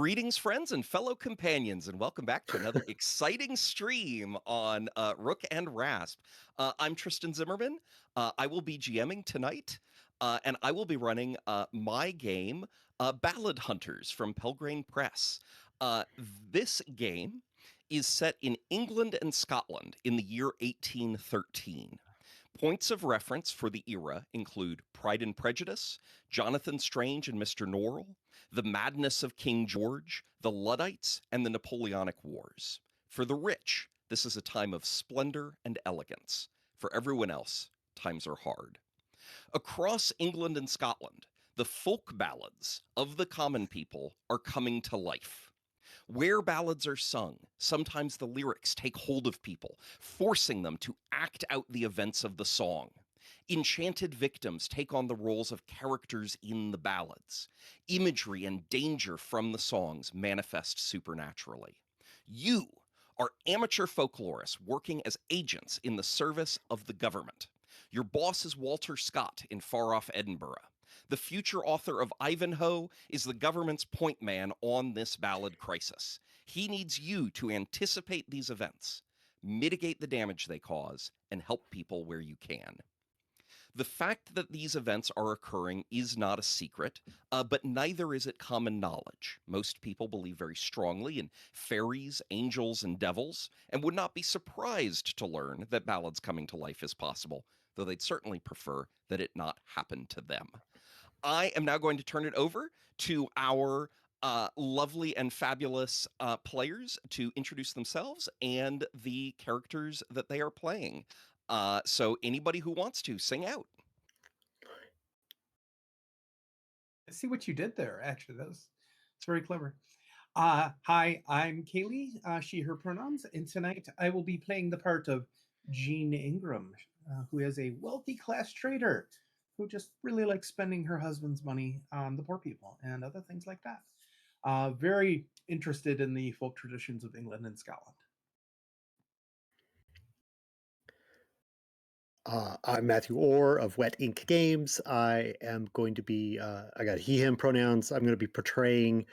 Greetings, friends and fellow companions, and welcome back to another exciting stream on Rook and Rasp. I'm Tristan Zimmerman. I will be GMing tonight, and I will be running my game, Ballad Hunters from Pelgrane Press. This game is set in England and Scotland in the year 1813. Points of reference for the era include Pride and Prejudice, Jonathan Strange and Mr. Norrell, The Madness of King George, the Luddites, and the Napoleonic Wars. For the rich, this is a time of splendor and elegance. For everyone else, times are hard. Across England and Scotland, the folk ballads of the common people are coming to life. Where ballads are sung, sometimes the lyrics take hold of people, forcing them to act out the events of the song. Enchanted victims take on the roles of characters in the ballads. Imagery and danger from the songs manifest supernaturally. You are amateur folklorists working as agents in the service of the government. Your boss is Walter Scott in far-off Edinburgh. The future author of Ivanhoe is the government's point man on this ballad crisis. He needs you to anticipate these events, mitigate the damage they cause, and help people where you can. The fact that these events are occurring is not a secret, but neither is it common knowledge. Most people believe very strongly in fairies, angels, and devils, and would not be surprised to learn that ballads coming to life is possible, though they'd certainly prefer that it not happen to them. I am now going to turn it over to our lovely and fabulous players to introduce themselves and the characters that they are playing. So anybody who wants to, sing out. I see what you did there. Actually, it's very clever. Hi, I'm Kaylee, she, her pronouns, and tonight I will be playing the part of Jean Ingram, who is a wealthy class trader who just really likes spending her husband's money on the poor people and other things like that. Very interested in the folk traditions of England and Scotland. I'm Matthew Orr of Wet Ink Games. I am going to be, I got he, him pronouns. I'm going to be portraying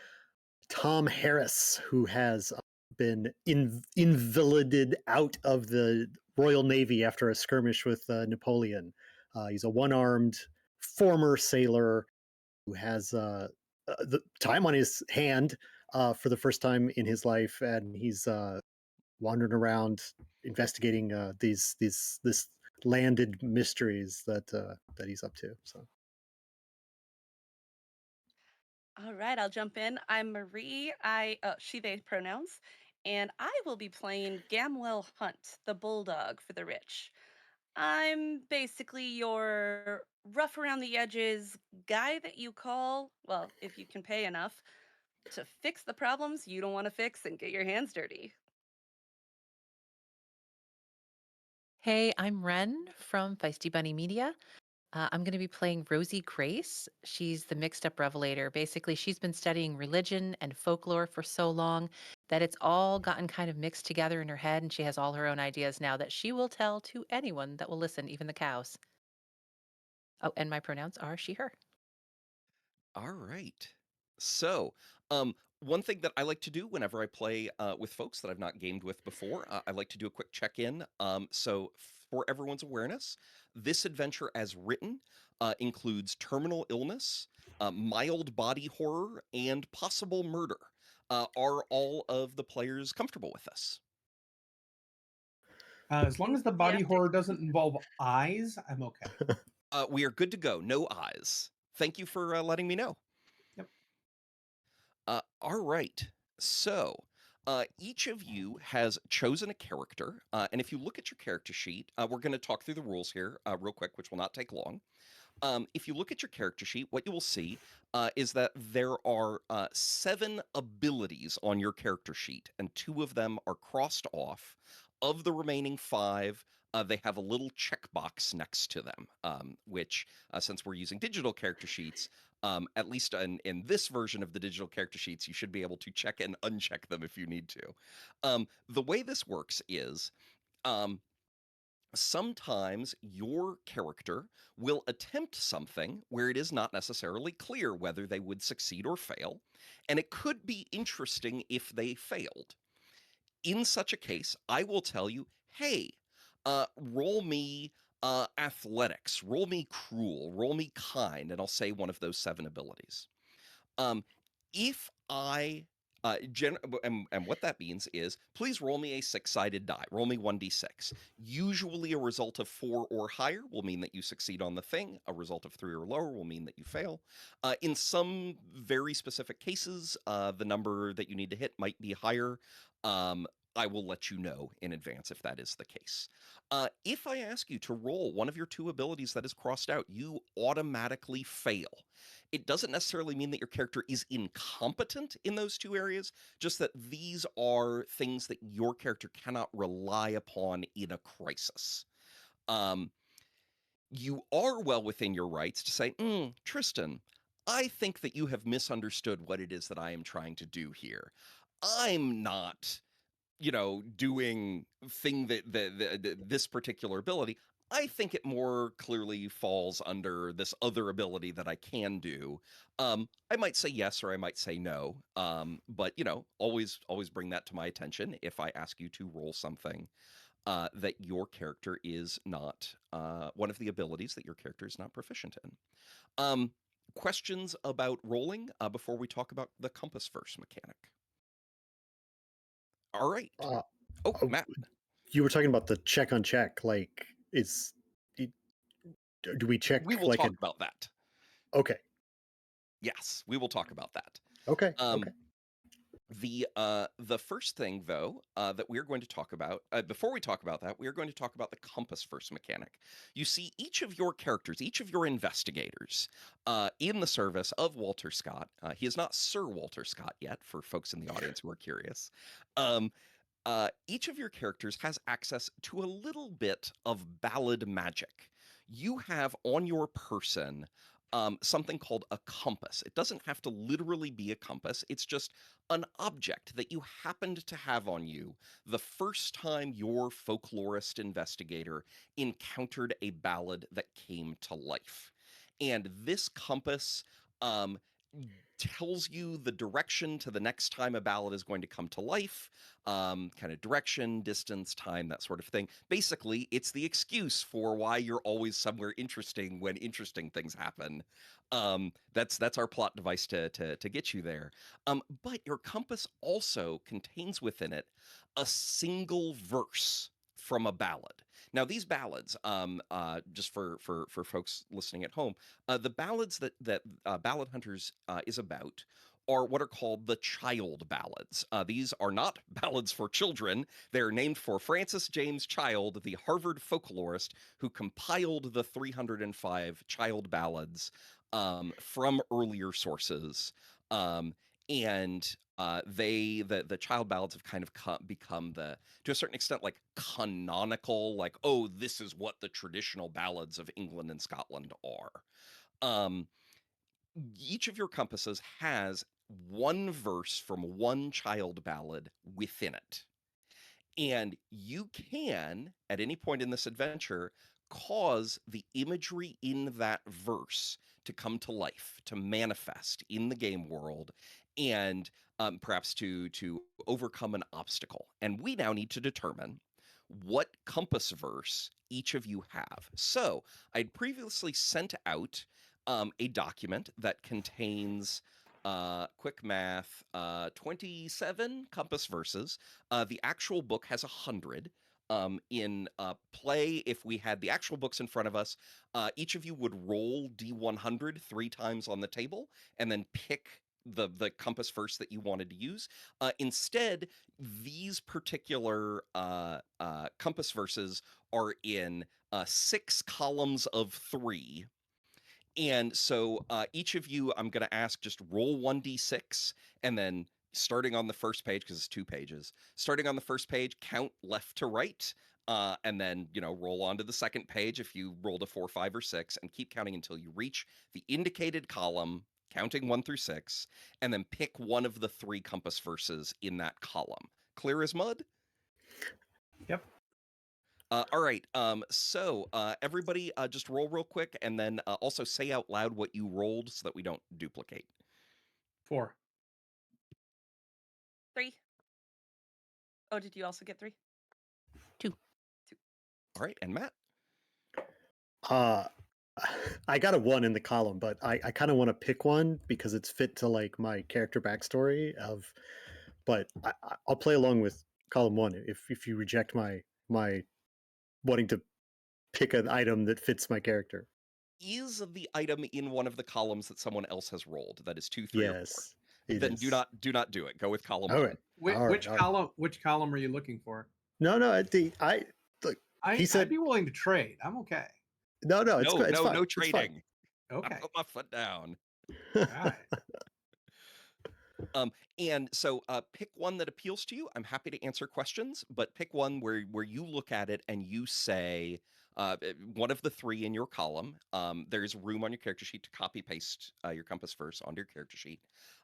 Tom Harris, who has been invalided out of the Royal Navy after a skirmish with Napoleon. He's a one-armed former sailor who has the time on his hand for the first time in his life, and he's wandering around investigating this landed mysteries that he's up to. So. All right, I'll jump in. I'm Marie. She, they pronouns, and I will be playing Gamwell Hunt, the bulldog for the rich. I'm basically your rough around the edges guy that you call, well, if you can pay enough, to fix the problems you don't want to fix and get your hands dirty. Hey, I'm Ren from Feisty Bunny Media. I'm going to be playing Rosie Grace. She's the mixed up revelator. Basically, she's been studying religion and folklore for so long that it's all gotten kind of mixed together in her head, and she has all her own ideas now that she will tell to anyone that will listen, even the cows. Oh, and my pronouns are she, her. All right. So, one thing that I like to do whenever I play with folks that I've not gamed with before, I like to do a quick check-in. So, for everyone's awareness, this adventure as written includes terminal illness, mild body horror, and possible murder. Are all of the players comfortable with this? As long as the body Enthusiastic. horror doesn't involve eyes, I'm okay. We are good to go. No eyes. Thank you for letting me know. Yep. All right. So, each of you has chosen a character, and if you look at your character sheet, we're going to talk through the rules here real quick, which will not take long. If you look at your character sheet, what you will see is that there are 7 abilities on your character sheet, and 2 of them are crossed off. Of the remaining 5, they have a little checkbox next to them, which, since we're using digital character sheets, at least in this version of the digital character sheets, you should be able to check and uncheck them if you need to. The way this works is um, sometimes your character will attempt something where it is not necessarily clear whether they would succeed or fail, and it could be interesting if they failed. In such a case, I will tell you, hey, roll me athletics, roll me cruel, roll me kind, and I'll say one of those 7 abilities. Um, if I and what that means is please roll me a 6-sided die. Roll me 1d6. Usually a result of 4 or higher will mean that you succeed on the thing. A result of 3 or lower will mean that you fail. In some very specific cases, the number that you need to hit might be higher. Um, I will let you know in advance if that is the case. If I ask you to roll one of your 2 abilities that is crossed out, you automatically fail. It doesn't necessarily mean that your character is incompetent in those 2 areas, just that these are things that your character cannot rely upon in a crisis. Um, you are well within your rights to say, Tristan, I think that you have misunderstood what it is that I am trying to do here. I'm not doing thing that this particular ability. I think it more clearly falls under this other ability that I can do. I might say yes or I might say no. But always bring that to my attention if I ask you to roll something that your character is not one of the abilities that your character is not proficient in. Questions about rolling before we talk about the compass verse mechanic? All right. Uh, Oh, oh, Matt. you were talking about the check on check. Like, do we check We will like talk about that. Okay. Yes, we will talk about that. Okay. Um, the first thing, though, that we're going to talk about, before we talk about that, we are going to talk about the compass verse mechanic. You see, each of your characters, each of your investigators, in the service of Walter Scott, he is not Sir Walter Scott yet, for folks in the audience who are curious. Each of your characters has access to a little bit of ballad magic. You have on your person something called a compass. It doesn't have to literally be a compass, it's just an object that you happened to have on you the first time your folklorist investigator encountered a ballad that came to life. And this compass um, tells you the direction to the next time a ballad is going to come to life, kind of direction, distance, time, that sort of thing. Basically, it's the excuse for why you're always somewhere interesting when interesting things happen. That's our plot device to get you there. But your compass also contains within it a single verse from a ballad. Now, these ballads, just for folks listening at home, the ballads that Ballad Hunters is about are what are called the child ballads. These are not ballads for children. They're named for Francis James Child, the Harvard folklorist who compiled the 305 child ballads from earlier sources. And the child ballads have kind of become to a certain extent, like canonical, like, oh, this is what the traditional ballads of England and Scotland are. Um, each of your compasses has one verse from one child ballad within it. And you can, at any point in this adventure, cause the imagery in that verse to come to life, to manifest in the game world, and perhaps to overcome an obstacle. And we now need to determine what compass verse each of you have. So I'd previously sent out a document that contains quick math 27 compass verses. The actual book has 100. In play, if we had the actual books in front of us, each of you would roll D100 3 times on the table and then pick the compass verse that you wanted to use. Instead, these particular compass verses are in 6 columns of 3. And so each of you, I'm going to ask, just roll 1d6, and then starting on the first page, because it's 2 pages, starting on the first page, count left to right, and then, roll on to the second page if you rolled a 4, 5, or 6, and keep counting until you reach the indicated column, counting 1 through 6, and then pick one of the 3 compass verses in that column. Clear as mud? Yep. All right. So everybody, just roll real quick, and then also say out loud what you rolled so that we don't duplicate. 4. 3. Oh, did you also get 3? 2. All right, and Matt. Uh, I got a 1 in the column, but I kind of want to pick one because it's fit to like my character backstory of. But I'll play along with column 1 if you reject my wanting to pick an item that fits my character. Is the item in one of the columns that someone else has rolled? That is 2, 3, or 4. Yes, it Then is. do not do it. Go with column All 1. right. All right. All right. Which column are you looking for? No, I look. He I'd said be willing to trade. I'm okay. no. It's No, good. It's no, fine. no It's fine. trading. I Okay. put my foot down. All right. And so pick one that appeals to you. I'm happy to answer questions, but pick one where you look at it and you say one of the 3 in your column. There's room on your character sheet to copy paste your compass verse onto your character sheet.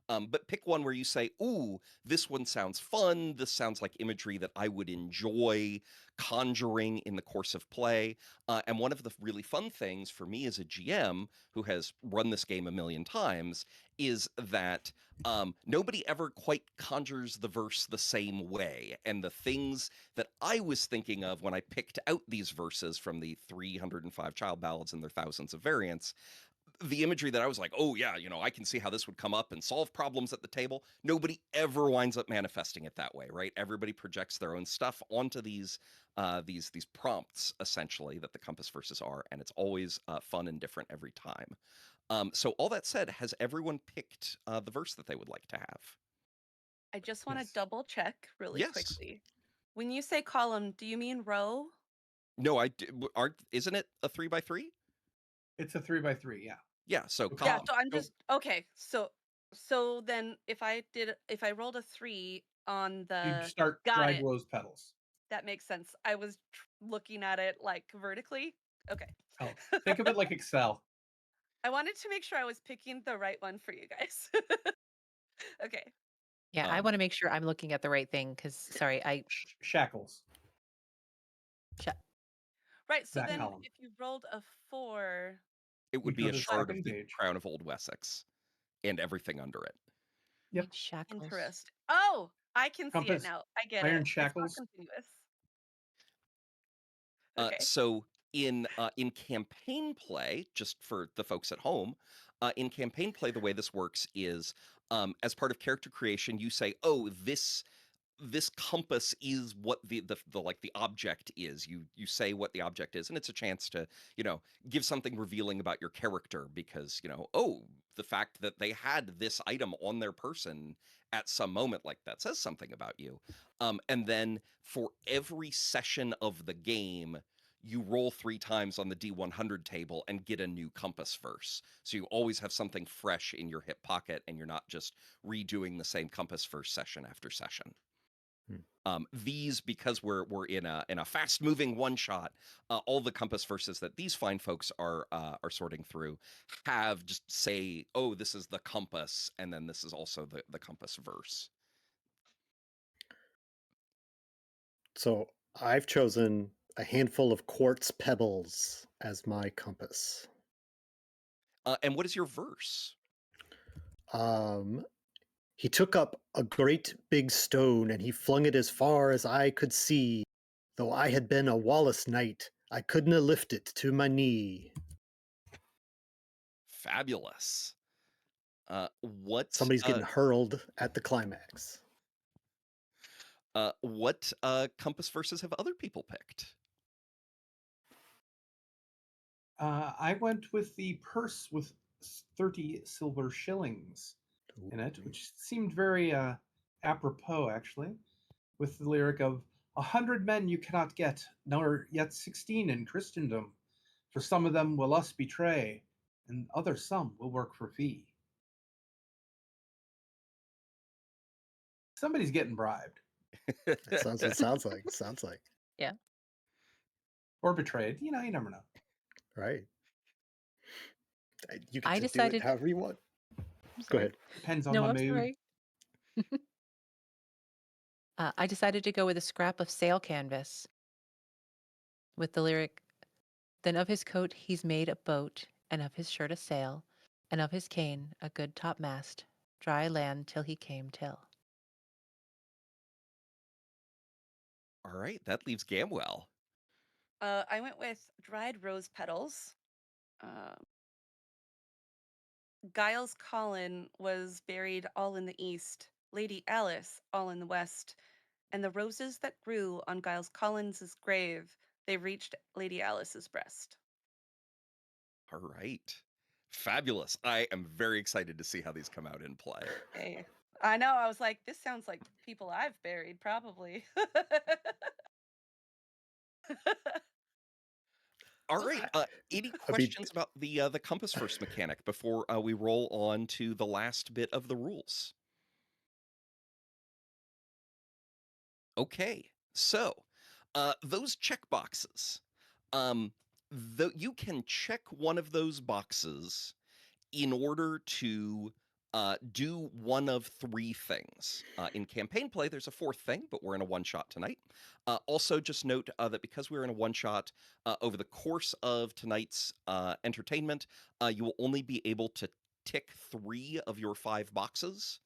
But pick one where you say, "Ooh, this one sounds fun. This sounds like imagery that I would enjoy conjuring in the course of play." And one of the really fun things for me as a GM who has run this game a million times is that nobody ever quite conjures the verse the same way. And the things that I was thinking of when I picked out these verses from the 305 child ballads and their thousands of variants, the imagery that I was like, oh yeah, I can see how this would come up and solve problems at the table. Nobody ever winds up manifesting it that way, right? Everybody projects their own stuff onto these prompts essentially that the compass verses are, and it's always fun and different every time. So all that said, has everyone picked the verse that they would like to have? I just want to Yes. double check really Yes. quickly. When you say column, do you mean row? No, aren't. Isn't it a 3 by 3? It's a 3 by 3. Yeah. Yeah. So Okay. Yeah, column. so I'm So just okay. So then if I rolled a 3 on you'd the start got dried it. rose petals. That makes sense. I was looking at it like vertically. Okay. Oh, think of it like Excel. I wanted to make sure I was picking the right one for you guys. Okay. Yeah, I Um, want to make sure I'm looking at the right thing because, sorry, Shackles. sh- Right, so That then column. if you rolled a 4, it would You'd be go a to the shard of second the page. crown of Old Wessex and everything under it. Yep. shackles. interest. Oh, I can see it Compass. now. I get Iron it. It's not shackles. continuous. Okay. So in campaign play, just for the folks at home, in campaign play, the way this works is as part of character creation, you say, "Oh, this compass is what the like the object is." You say what the object is, and it's a chance to give something revealing about your character because oh, the fact that they had this item on their person at some moment like that says something about you. And then for every session of the game, you roll 3 times on the D100 table and get a new compass verse. So you always have something fresh in your hip pocket, and you're not just redoing the same compass verse session after session. Hmm. These, because we're in a fast moving one shot, all the compass verses that these fine folks are sorting through have just say, oh, this is the compass, and then this is also the compass verse. So I've chosen a handful of quartz pebbles as my compass. And what is your verse? Um, he took up a great big stone and he flung it as far as I could see. Though I had been a Wallace knight, I couldna lift it to my knee. Fabulous. What Somebody's getting hurled at the climax. what compass verses have other people picked? I went with the purse with 30 silver shillings in it, which seemed very apropos, actually, with the lyric of 100 men you cannot get, nor yet 16 in Christendom. For some of them will us betray, and other some will work for fee. Somebody's getting bribed Sounds what it sounds like. Sounds like. Yeah. or betrayed. You never know. Right. You get I to do it decided. however you want. I'm Go sorry. ahead. Depends on No, the I'm mood. sorry. I decided to go with a scrap of sail canvas. with the lyric, "Then of his coat he's made a boat, and of his shirt a sail, and of his cane a good topmast, dry land till he came till." All right, that leaves Gamwell. I went with dried rose petals. Um, Giles Collin was buried all in the east, Lady Alice all in the west, and the roses that grew on Giles Collins's grave, they reached Lady Alice's breast. All right. Fabulous. I am very excited to see how these come out in play. Hey, I know. I was like, this sounds like people I've buried, probably. All right. Any I mean, questions about the compass first mechanic before we roll on to the last bit of the rules? Okay. So, those check boxes. You can check one of those boxes in order to do one of three things. In campaign play, there's a fourth thing, but we're in a one shot tonight. Also, just note that because we're in a one shot, over the course of tonight's entertainment, you will only be able to tick 3 of your 5 boxes.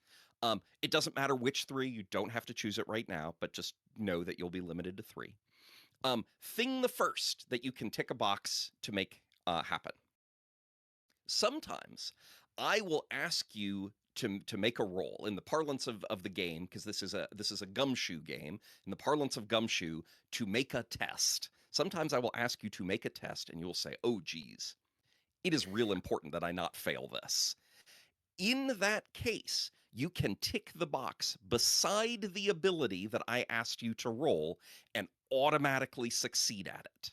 It doesn't matter which 3, you don't have to choose it right now, but just know that you'll be limited to 3. Thing the first that you can tick a box to make happen. Sometimes I will ask you to make a roll in the parlance of the game, because this is a gumshoe game. In the parlance of gumshoe, to make a test. Sometimes I will ask you to make a test, and you will say, "Oh, geez, it is real important that I not fail this." In that case, you can tick the box beside the ability that I asked you to roll and automatically succeed at it.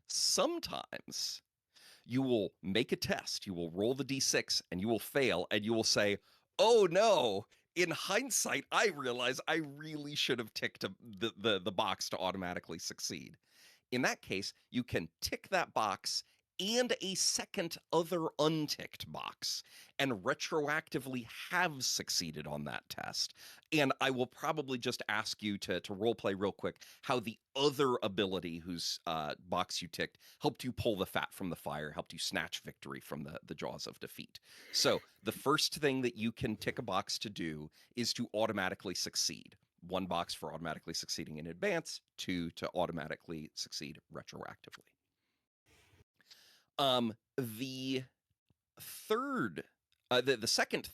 Sometimes you will make a test, you will roll the d6 and you will fail and you will say, "Oh no, in hindsight I realize I really should have ticked the box to automatically succeed." In that case, you can tick that box and a second other unticked box and retroactively have succeeded on that test. And I will probably just ask you to role play real quick how the other ability whose box you ticked helped you pull the fat from the fire, helped you snatch victory from the jaws of defeat. So the first thing that you can tick a box to do is to automatically succeed. 1 box for automatically succeeding in advance, 2 to automatically succeed retroactively. The third, the second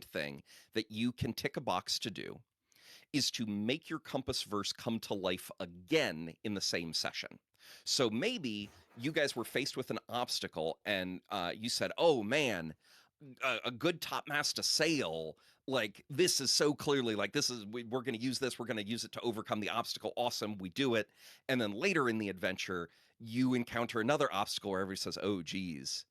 thing that you can tick a box to do is to make your compass verse come to life again in the same session. So maybe you guys were faced with an obstacle and you said, "Oh man, a good topmast to sail, like this is so clearly like we're going to use this, we're going to use it to overcome the obstacle. Awesome, we do it." And then later in the adventure, you encounter another obstacle where everybody says, "Oh geez,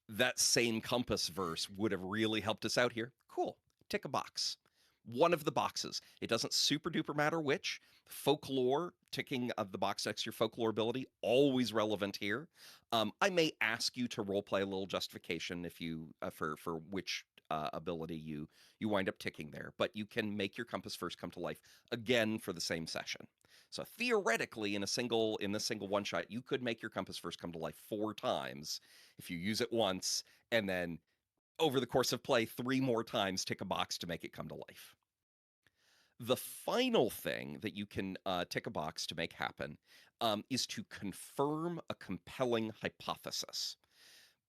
that same compass verse would have really helped us out here." Cool. Tick a box. One of the boxes. It doesn't super duper matter which. Folklore, ticking of the box next to your folklore ability, always relevant here. I may ask you to role play a little justification if you for which ability you wind up ticking there, but you can make your compass first come to life again for the same session. So theoretically, in this single one shot, you could make your compass first come to life 4 times if you use it once, and then over the course of play 3 more times tick a box to make it come to life. The final thing that you can tick a box to make happen is to confirm a compelling hypothesis.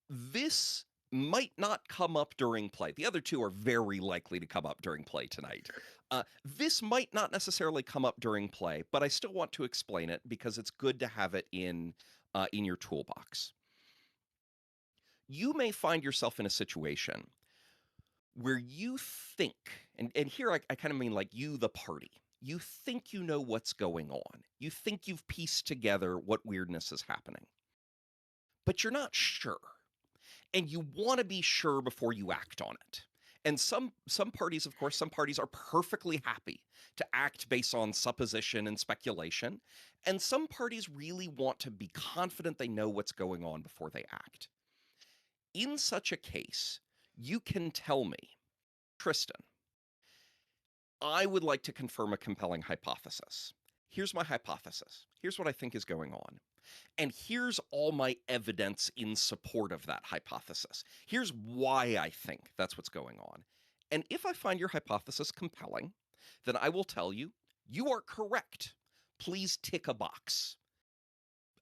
This might not come up during play. The other 2 are very likely to come up during play tonight. This might not necessarily come up during play, but I still want to explain it because it's good to have it in your toolbox. You may find yourself in a situation where you think, and here I kind of mean like you, the party, you think you know what's going on. You think you've pieced together what weirdness is happening, but you're not sure. And you want to be sure before you act on it. And some parties, of course, some parties are perfectly happy to act based on supposition and speculation. And some parties really want to be confident they know what's going on before they act. In such a case, you can tell me, "Tristan, I would like to confirm a compelling hypothesis. here's my hypothesis. Here's what I think is going on. And here's all my evidence in support of that hypothesis. Here's why I think that's what's going on. And if I find your hypothesis compelling, then I will tell you, you are correct. Please tick a box.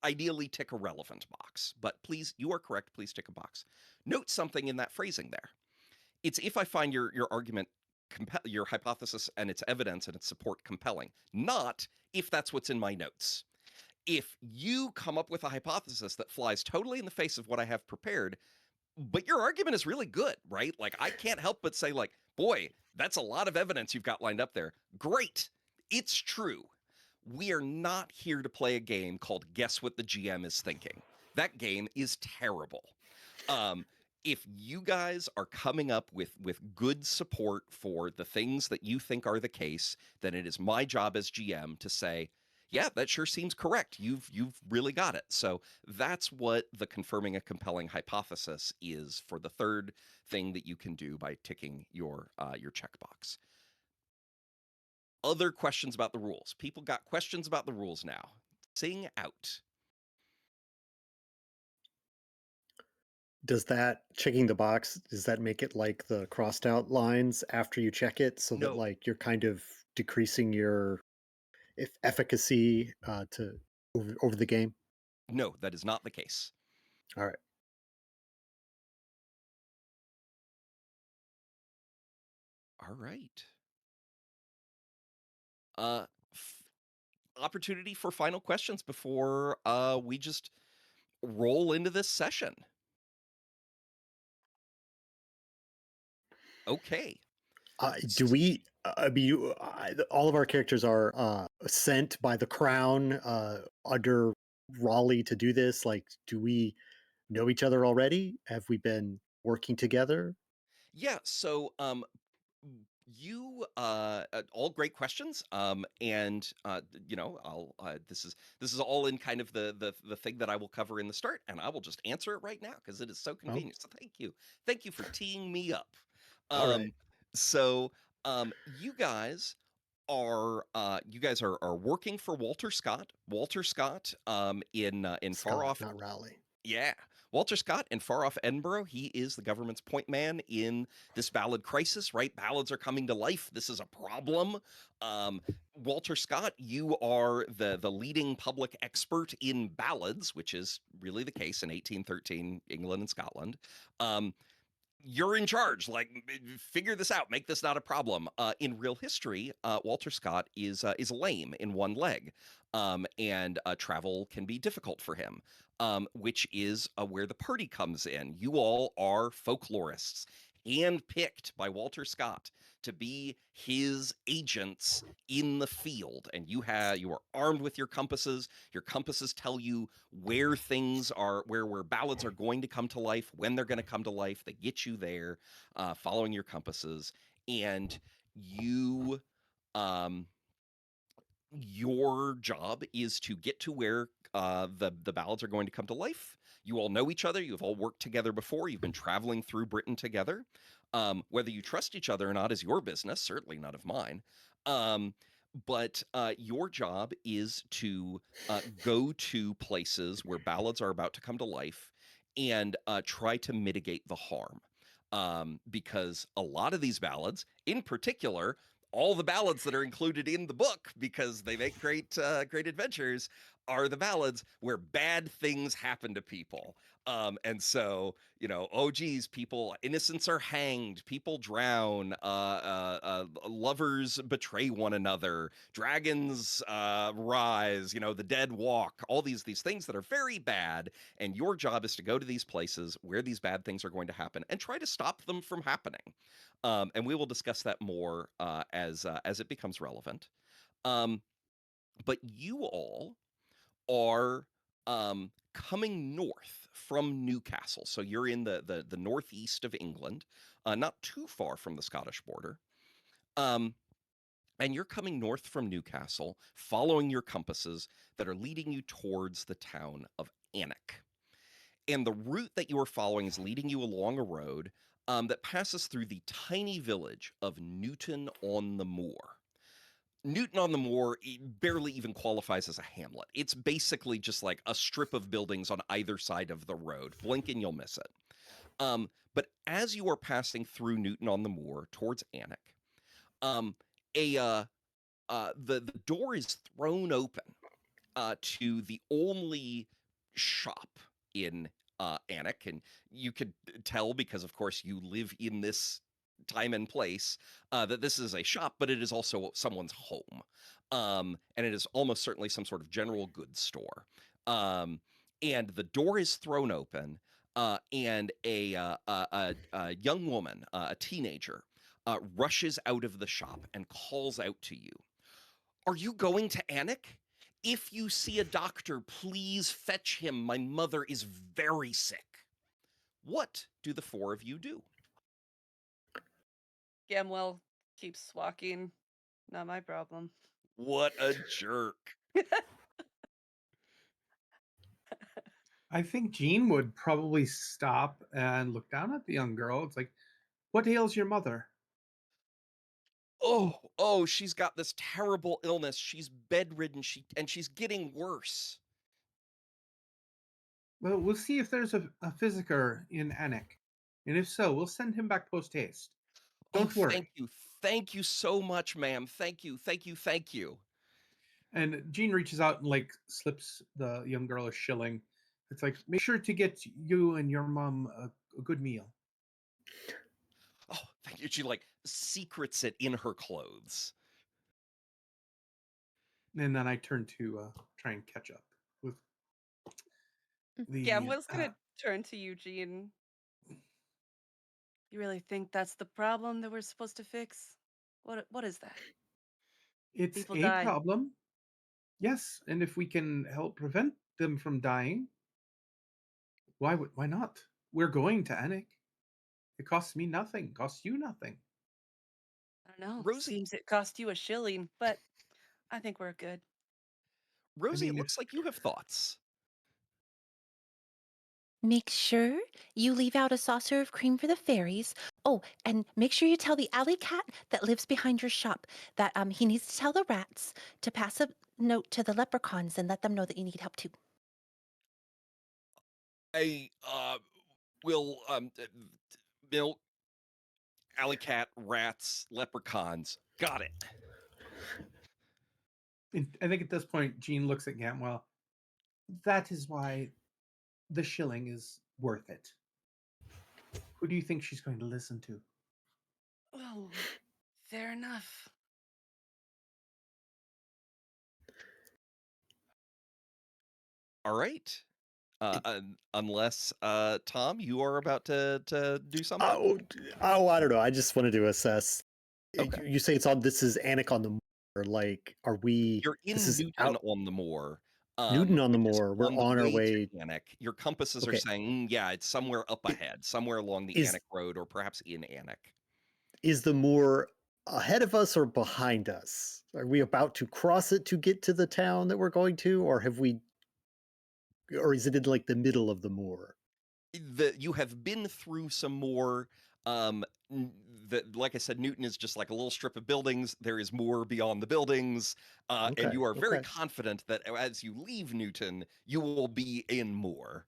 Ideally, tick a relevant box, but please, you are correct. Please tick a box. Note something in that phrasing there. It's if I find your argument, your hypothesis and its evidence and its support compelling, not if that's what's in my notes. If you come up with a hypothesis that flies totally in the face of what I have prepared, but your argument is really good, right? Like, I can't help but say, like, boy, that's a lot of evidence you've got lined up there. Great. It's true. We are not here to play a game called Guess What the GM is Thinking. That game is terrible. Um, if you guys are coming up with good support for the things that you think are the case, then it is my job as GM to say, yeah, that sure seems correct. You've really got it. So that's what the confirming a compelling hypothesis is for the third thing that you can do by ticking your checkbox. Other questions about the rules? People got questions about the rules now. Sing out. Does that checking the box, does that make it like the crossed out lines after you check it so that No, like you're kind of decreasing your efficacy to over the game? no, that is not the case. All right. All right. Opportunity for final questions before we just roll into this session. Okay. Do we? I mean, all of our characters are sent by the crown under Raleigh to do this. Like, do we know each other already? Have we been working together? Yeah, so you all great questions. And you know, I'll this is all in kind of the thing that I will cover in the start, and I will just answer it right now because it is so Oh, convenient. So thank you for teeing me up. all right. um so you guys are working for Walter Scott. Walter Scott in far Scott, off. not Raleigh. Yeah. Walter Scott in far off Edinburgh, he is the government's point man in this ballad crisis, right? Ballads are coming to life. This is a problem. Um, Walter Scott, you are the leading public expert in ballads, which is really the case in 1813 England and Scotland. Um, you're in charge. Like, figure this out. Make this not a problem. In real history, Walter Scott is lame in one leg, and travel can be difficult for him. Which is where the party comes in. You all are folklorists, handpicked by Walter Scott to be his agents in the field, and you are armed with your compasses. Your compasses tell you where things are, where ballads are going to come to life, when they're going to come to life. They get you there, following your compasses, and you um your job is to get to where the ballads are going to come to life. You all know each other. You've all worked together before. You've been traveling through Britain together. Whether you trust each other or not is your business. Certainly none of mine. Um, but your job is to go to places where ballads are about to come to life and try to mitigate the harm. Because a lot of these ballads, in particular, all the ballads that are included in the book because they make great adventures are the ballads where bad things happen to people. And so, you know, oh geez, people, innocents are hanged, people drown, lovers betray one another, dragons rise, you know, the dead walk, all these things that are very bad. And your job is to go to these places where these bad things are going to happen and try to stop them from happening. And we will discuss that more as it becomes relevant. Um, but you all are coming north from Newcastle, so you're in the northeast of England, not too far from the Scottish border. Um, and you're coming north from Newcastle, following your compasses that are leading you towards the town of Alnwick. And the route that you are following is leading you along a road that passes through the tiny village of Newton on the Moor. Newton on the Moor barely even qualifies as a hamlet. It's basically just like a strip of buildings on either side of the road. Blink and you'll miss it. But as you are passing through Newton on the Moor towards Annick, um, the door is thrown open to the only shop in Annick, and you could tell because, of course, you live in this time and place that this is a shop, but it is also someone's home, and it is almost certainly some sort of general goods store. And the door is thrown open, and a young woman, a teenager, rushes out of the shop and calls out to you. Are you going to Annick? If you see a doctor, please fetch him. My mother is very sick. What do the four of you do? Gamwell keeps walking. Not my problem. What a jerk. I think Jean would probably stop and look down at the young girl. It's like, what ails your mother? Oh, she's got this terrible illness. She's bedridden, and she's getting worse. Well, we'll see if there's a physiker in Anik. And if so, we'll send him back post haste. Don't worry. Thank you. Thank you so much, ma'am. Thank you. Thank you. Thank you. And Jean reaches out and like slips the young girl a shilling. It's like, make sure to get you and your mom a good meal. Oh, thank you. She like secrets it in her clothes. And then I turn to try and catch up with the. Gamwell's gonna turn to Eugene. You really think that's the problem that we're supposed to fix? What is that? It's People a die. problem. Yes, and if we can help prevent them from dying, why not? We're going to Anik. It costs me nothing. Costs you nothing. I don't know. Rosie, Seems it cost you a shilling, but I think we're good. Rosie, it mean, looks like you have thoughts. Make sure you leave out a saucer of cream for the fairies. Oh, and make sure you tell the alley cat that lives behind your shop that he needs to tell the rats to pass a note to the leprechauns and let them know that you need help too. I will milk, alley cat, rats, leprechauns. Got it. I think at this point, Jean looks at Gamwell. That is why the shilling is worth it. Who do you think she's going to listen to? Oh, fair enough. All right. Unless Tom, you are about to do something. I don't know. I just wanted to assess. Okay. You say it's on. This is Anik on the Moor. Like, are we? You're in This is Newton out. on the Moor. Newton on the Which is Moor. We're on the on our way way. to Annick. Your compasses are Okay. saying, yeah, it's somewhere up It- ahead, somewhere along the is Annick Road, or perhaps in Annick. is the moor ahead of us or behind us? Are we about to cross it to get to the town that we're going to, or have we? Or is it in like the middle of the moor? You have been through some more. Like I said, Newton is just like a little strip of buildings. There is more beyond the buildings, and you are very confident that as you leave Newton, you will be in more.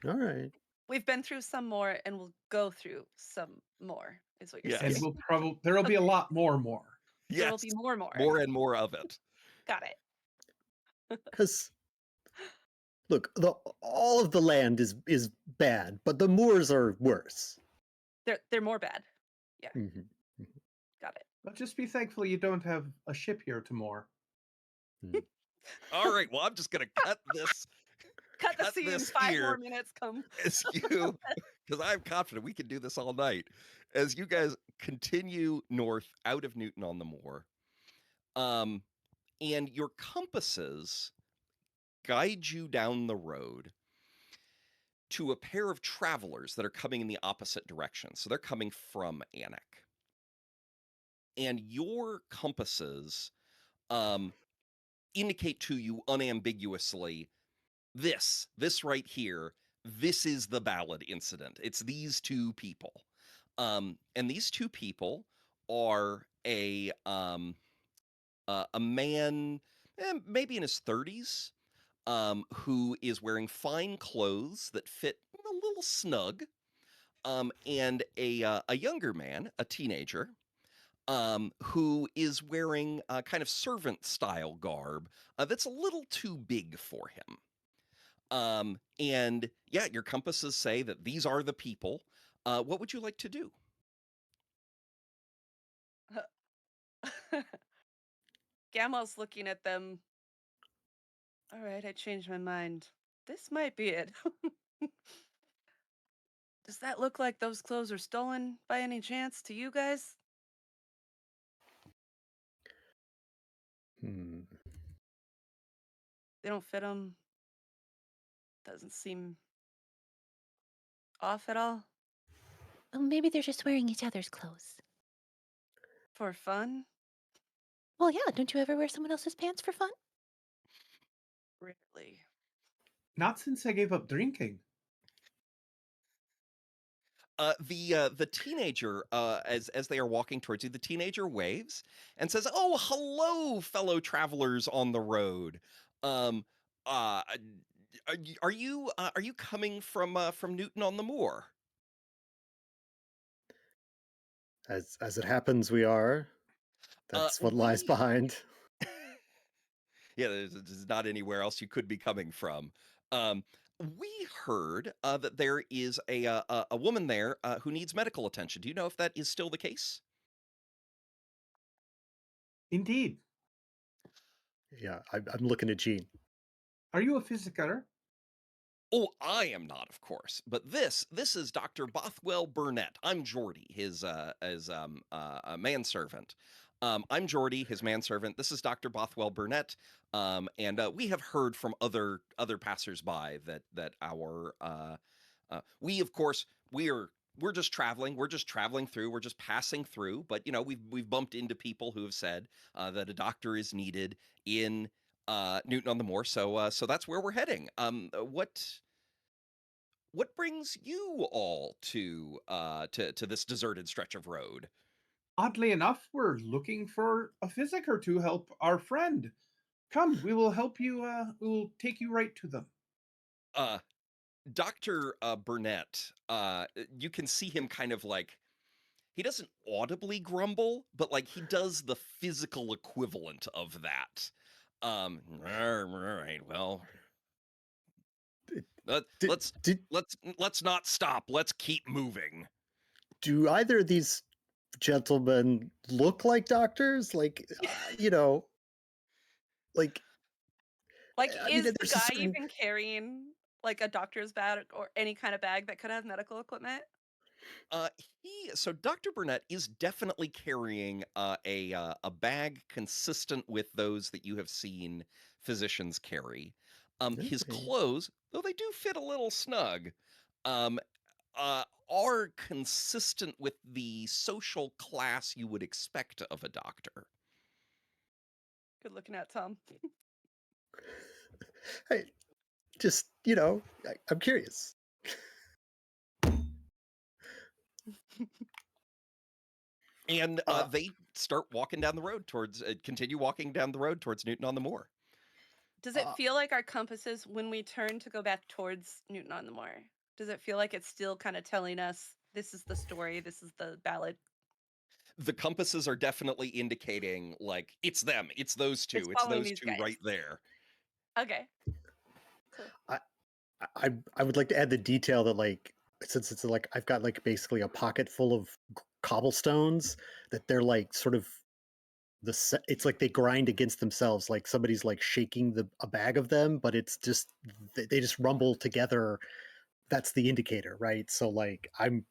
All right. We've been through some more, and we'll go through some more. Is what you're Yes. And saying? there will be a Okay. lot more. There will Yes, be more. more and more of it. Got it. Because look, all of the land is bad, but the moors are worse. They're more bad. Yeah. Mhm. Got it. But just be thankful you don't have a ship here to moor. All right. Well, I'm just gonna cut this. Cut the scene. this 5 here more minutes. Come. as you, because I'm confident we can do this all night. As you guys continue north out of Newton on the Moor, and your compasses guide you down the road to a pair of travelers that are coming in the opposite direction. So they're coming from Annick. And your compasses indicate to you unambiguously this right here, this is the Ballad incident. It's these two people. And these two people are a man, maybe in his 30s, who is wearing fine clothes that fit a little snug, and a younger man, a teenager, who is wearing kind of servant style garb that's a little too big for him. And yeah, your compasses say that these are the people. What would you like to do? Gamma's looking at them. All right, I changed my mind. This might be it. Does that look like those clothes are stolen by any chance to you guys? Hmm. They don't fit them. Doesn't seem off at all. Oh, maybe they're just wearing each other's clothes. For fun? Well, yeah, don't you ever wear someone else's pants for fun? Rarely. Not since I gave up drinking. The teenager, as they are walking towards you, the teenager waves and says, "Oh, hello, fellow travelers on the road. Um, uh, are you coming from Newton on the Moor?" As it happens, we are. That's what lies We behind. Yeah, there's not anywhere else you could be coming from. Um, we heard that there is a woman there who needs medical attention. Do you know if that is still the case? Indeed. Yeah, I'm looking at Gene. Are you a physicker? Oh, I am not, of course, but this is Dr. Bothwell Burnett. I'm Geordie, his manservant. I'm Geordie, his manservant. This is Dr. Bothwell Burnett, and we have heard from other passersby that our we of course we're just traveling. We're just traveling through. We're just passing through. But you know, we've bumped into people who have said that a doctor is needed in Newton on the Moor. So that's where we're heading. What brings you all to this deserted stretch of road? Oddly enough, we're looking for a physicker to help our friend. Come, we will help you. We will take you right to them. Uh, Dr. Burnett, you can see him kind of like he doesn't audibly grumble, but like he does the physical equivalent of that. All right, well, let, Did, let's did let's not stop. Let's keep moving. do either of these gentlemen look like doctors? Like, like Like, I mean, is the there's a guy certain. even carrying like a doctor's bag or any kind of bag that could have medical equipment? Uh, so Dr. Burnett is definitely carrying a bag consistent with those that you have seen physicians carry. His Okay. clothes, though they do fit a little snug, um, are consistent with the social class you would expect of a doctor. Good looking at Tom. Hey, just I'm curious. And Uh, they start walking down the road continue walking down the road towards Newton on the Moor. Does it uh, feel like our compasses, when we turn to go back towards Newton on the Moor, does it feel like it's still kind of telling us this is the story, this is the ballad? The compasses are definitely indicating like it's them, It's it's following those these two guys. right there. Okay, cool. I, I would like to add the detail that like since it's like I've got like basically a pocket full of cobblestones that they're like sort of it's like they grind against themselves like somebody's like shaking a bag of them, but it's just they just rumble together. That's the indicator, right? So like I'm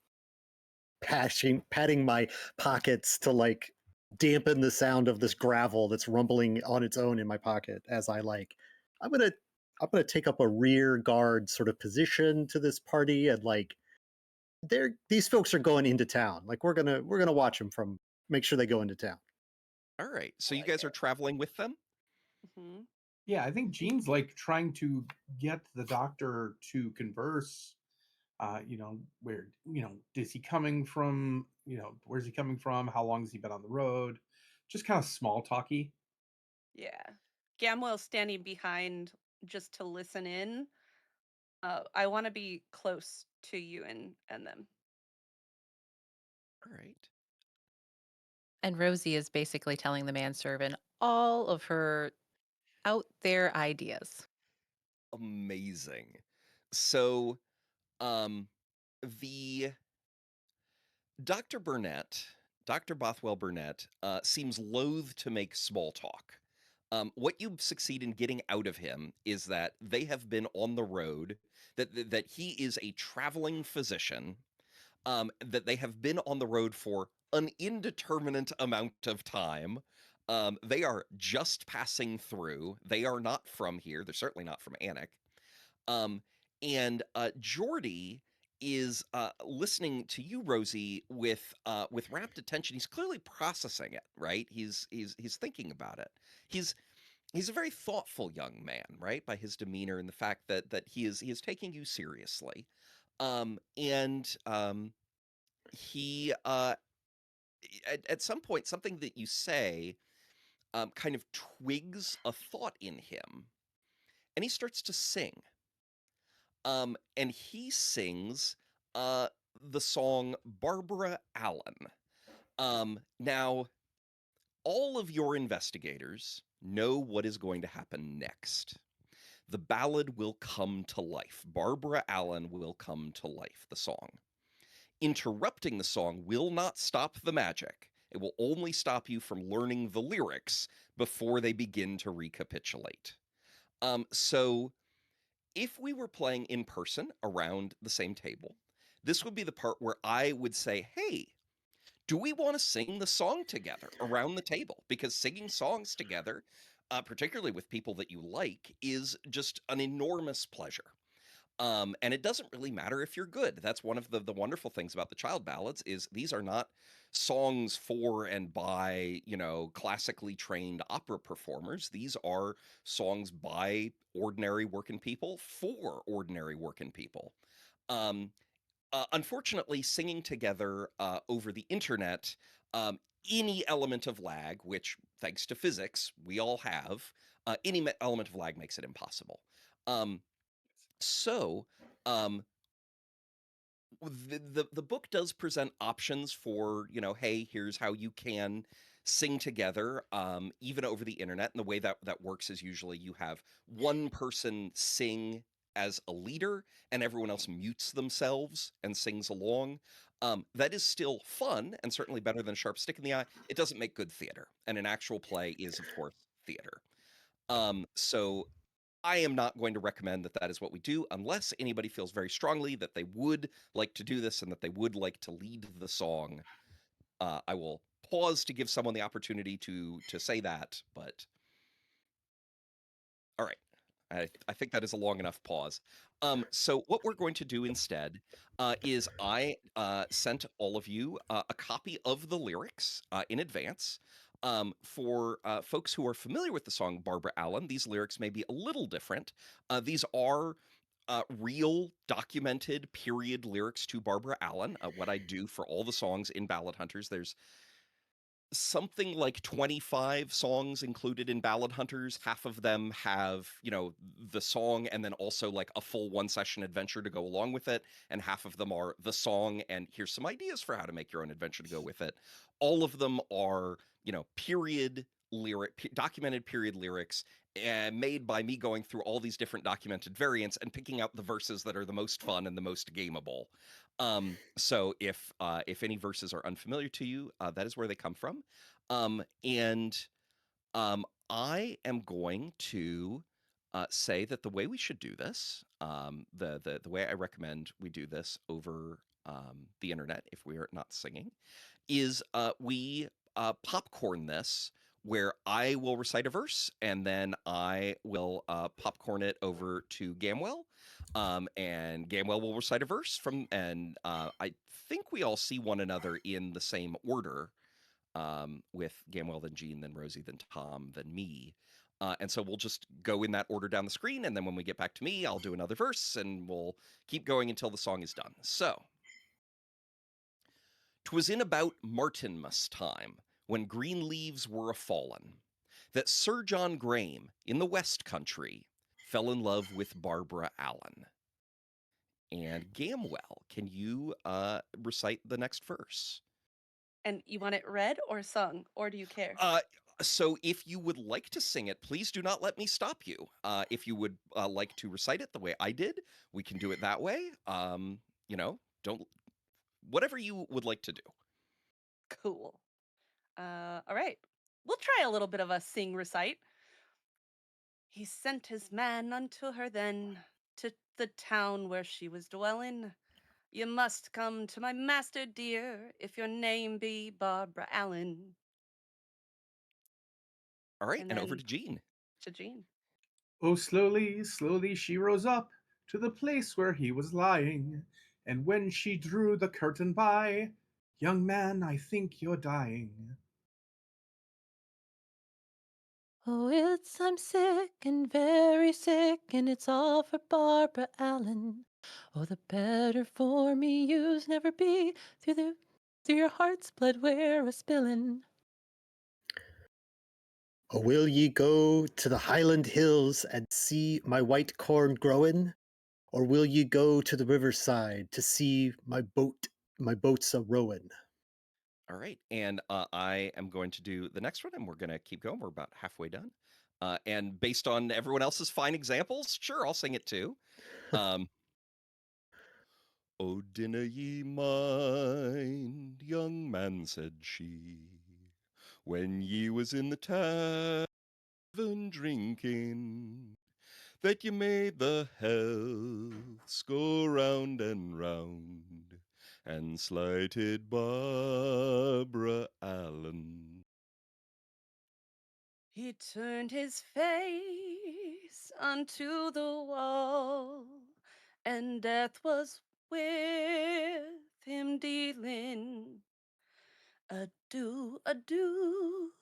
patting my pockets to like dampen the sound of this gravel that's rumbling on its own in my pocket as I like I'm gonna I'm gonna take up a rear guard sort of position to this party and like these folks are going into town. Like we're gonna watch them from make sure they go into town. All right, I so you like guys are it. traveling with them. Hmm. Yeah, I think Gene's like trying to get the doctor to converse. Where is he coming from? Where's he coming from? How long has he been on the road? Just kind of small talky. Yeah. Gamwell's standing behind just to listen in. I want to be close to you and them. All right. And Rosie is basically telling the manservant all of her out there ideas. Amazing. So, um, the Dr. Burnett, Dr. Bothwell Burnett, seems loath to make small talk. What you succeed in getting out of him is that they have been on the road, that he is a traveling physician, that they have been on the road for an indeterminate amount of time. They are just passing through. They are not from here. They're certainly not from Anik. Um, and Jordy is listening to you, Rosie, with rapt attention. He's clearly processing it, right? He's thinking about it. He's he's a very thoughtful young man, right? By his demeanor and the fact that he is taking you seriously. And he at some point something that you say kind of twigs a thought in him, and he starts to sing. And he sings uh the song Barbara Allen. Now all of your investigators know what is going to happen next. The ballad will come to life. Barbara Allen will come to life, the song. Interrupting the song will not stop the magic. It will only stop you from learning the lyrics before they begin to recapitulate. So if we were playing in person around the same table, this would be the part where I would say, hey, do we want to sing the song together around the table? Because singing songs together, particularly with people that you like, is just an enormous pleasure. And it doesn't really matter if you're good. That's one of the wonderful things about the child ballads is these are not songs for and by, classically trained opera performers. These are songs by ordinary working people for ordinary working people. Um, Unfortunately, singing together over the internet, any element of lag, which thanks to physics we all have, element of lag makes it impossible. Um, so, um, the book does present options for, hey, here's how you can sing together, even over the internet. And the way that works is usually you have one person sing as a leader, and everyone else mutes themselves and sings along. That is still fun and certainly better than a sharp stick in the eye. It doesn't make good theater, and an actual play is, of course, theater. So I am not going to recommend that that is what we do unless anybody feels very strongly that they would like to do this and that they would like to lead the song. I will pause to give someone the opportunity to say that, but all right. I think that is a long enough pause. So what we're going to do instead is I sent all of you a copy of the lyrics in advance. For folks who are familiar with the song Barbara Allen, these lyrics may be a little different. These are real documented period lyrics to Barbara Allen. What I do for all the songs in Ballad Hunters, there's something like 25 songs included in Ballad Hunters. Half of them have, the song and then also like a full one session adventure to go along with it. And half of them are the song and here's some ideas for how to make your own adventure to go with it. All of them are, documented period lyrics and made by me going through all these different documented variants and picking out the verses that are the most fun and the most gameable. So if any verses are unfamiliar to you, that is where they come from. And I am going to say that the way we should do this, the way I recommend we do this over the internet, if we are not singing, is we popcorn this where I will recite a verse and then I will popcorn it over to Gamwell. And Gamwell will recite a verse and I think we all see one another in the same order, with Gamwell, then Jean, then Rosie, then Tom, then me. And so we'll just go in that order down the screen. And then when we get back to me, I'll do another verse and we'll keep going until the song is done. So, 'twas in about Martinmas time, when green leaves were a fallen, that Sir John Graham in the West Country fell in love with Barbara Allen. And Gamwell, can you recite the next verse? And you want it read or sung, or do you care? So if you would like to sing it, please do not let me stop you. If you would like to recite it the way I did, we can do it that way. Don't whatever you would like to do. Cool. All right. We'll try a little bit of a sing recite. He sent his man unto her then, to the town where she was dwelling. You must come to my master dear, if your name be Barbara Allen. All right, And and over then to Jean. to Jean. Oh, slowly, slowly she rose up to the place where he was lying. And when she drew the curtain by, young man, I think you're dying. Oh, I'm sick and very sick, and it's all for Barbara Allen. Oh, the better for me you's never be through your heart's blood we're a spillin'. Oh, will ye go to the Highland hills and see my white corn growin'? Or will ye go to the riverside to see my boats a rowin'? All right, and I am going to do the next one, and we're going to keep going. We're about halfway done. And based on everyone else's fine examples, sure, I'll sing it too. Um, "Oh, dinna ye mind, young man," said she, "when ye was in the tavern drinking, that ye made the healths go round and round, and slighted Barbara Allen." He turned his face unto the wall, and death was with him dealing. Adieu, adieu,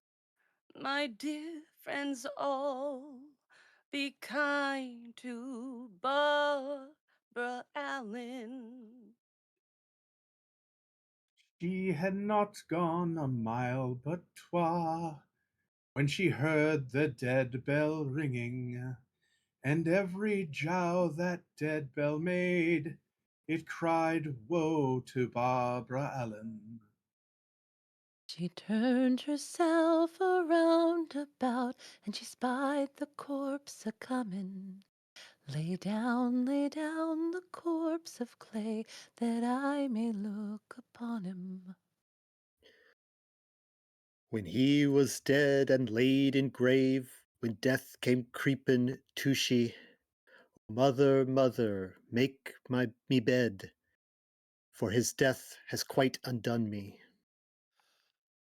my dear friends all. Be kind to Barbara Allen. She had not gone a mile but twa, when she heard the dead bell ringing, and every jow that dead bell made, it cried woe to Barbara Allen. She turned herself around about, and she spied the corpse a comin'. Lay down the corpse of clay, that I may look upon him. When he was dead and laid in grave, when death came creepin' to she, Mother, mother, make me bed, for his death has quite undone me.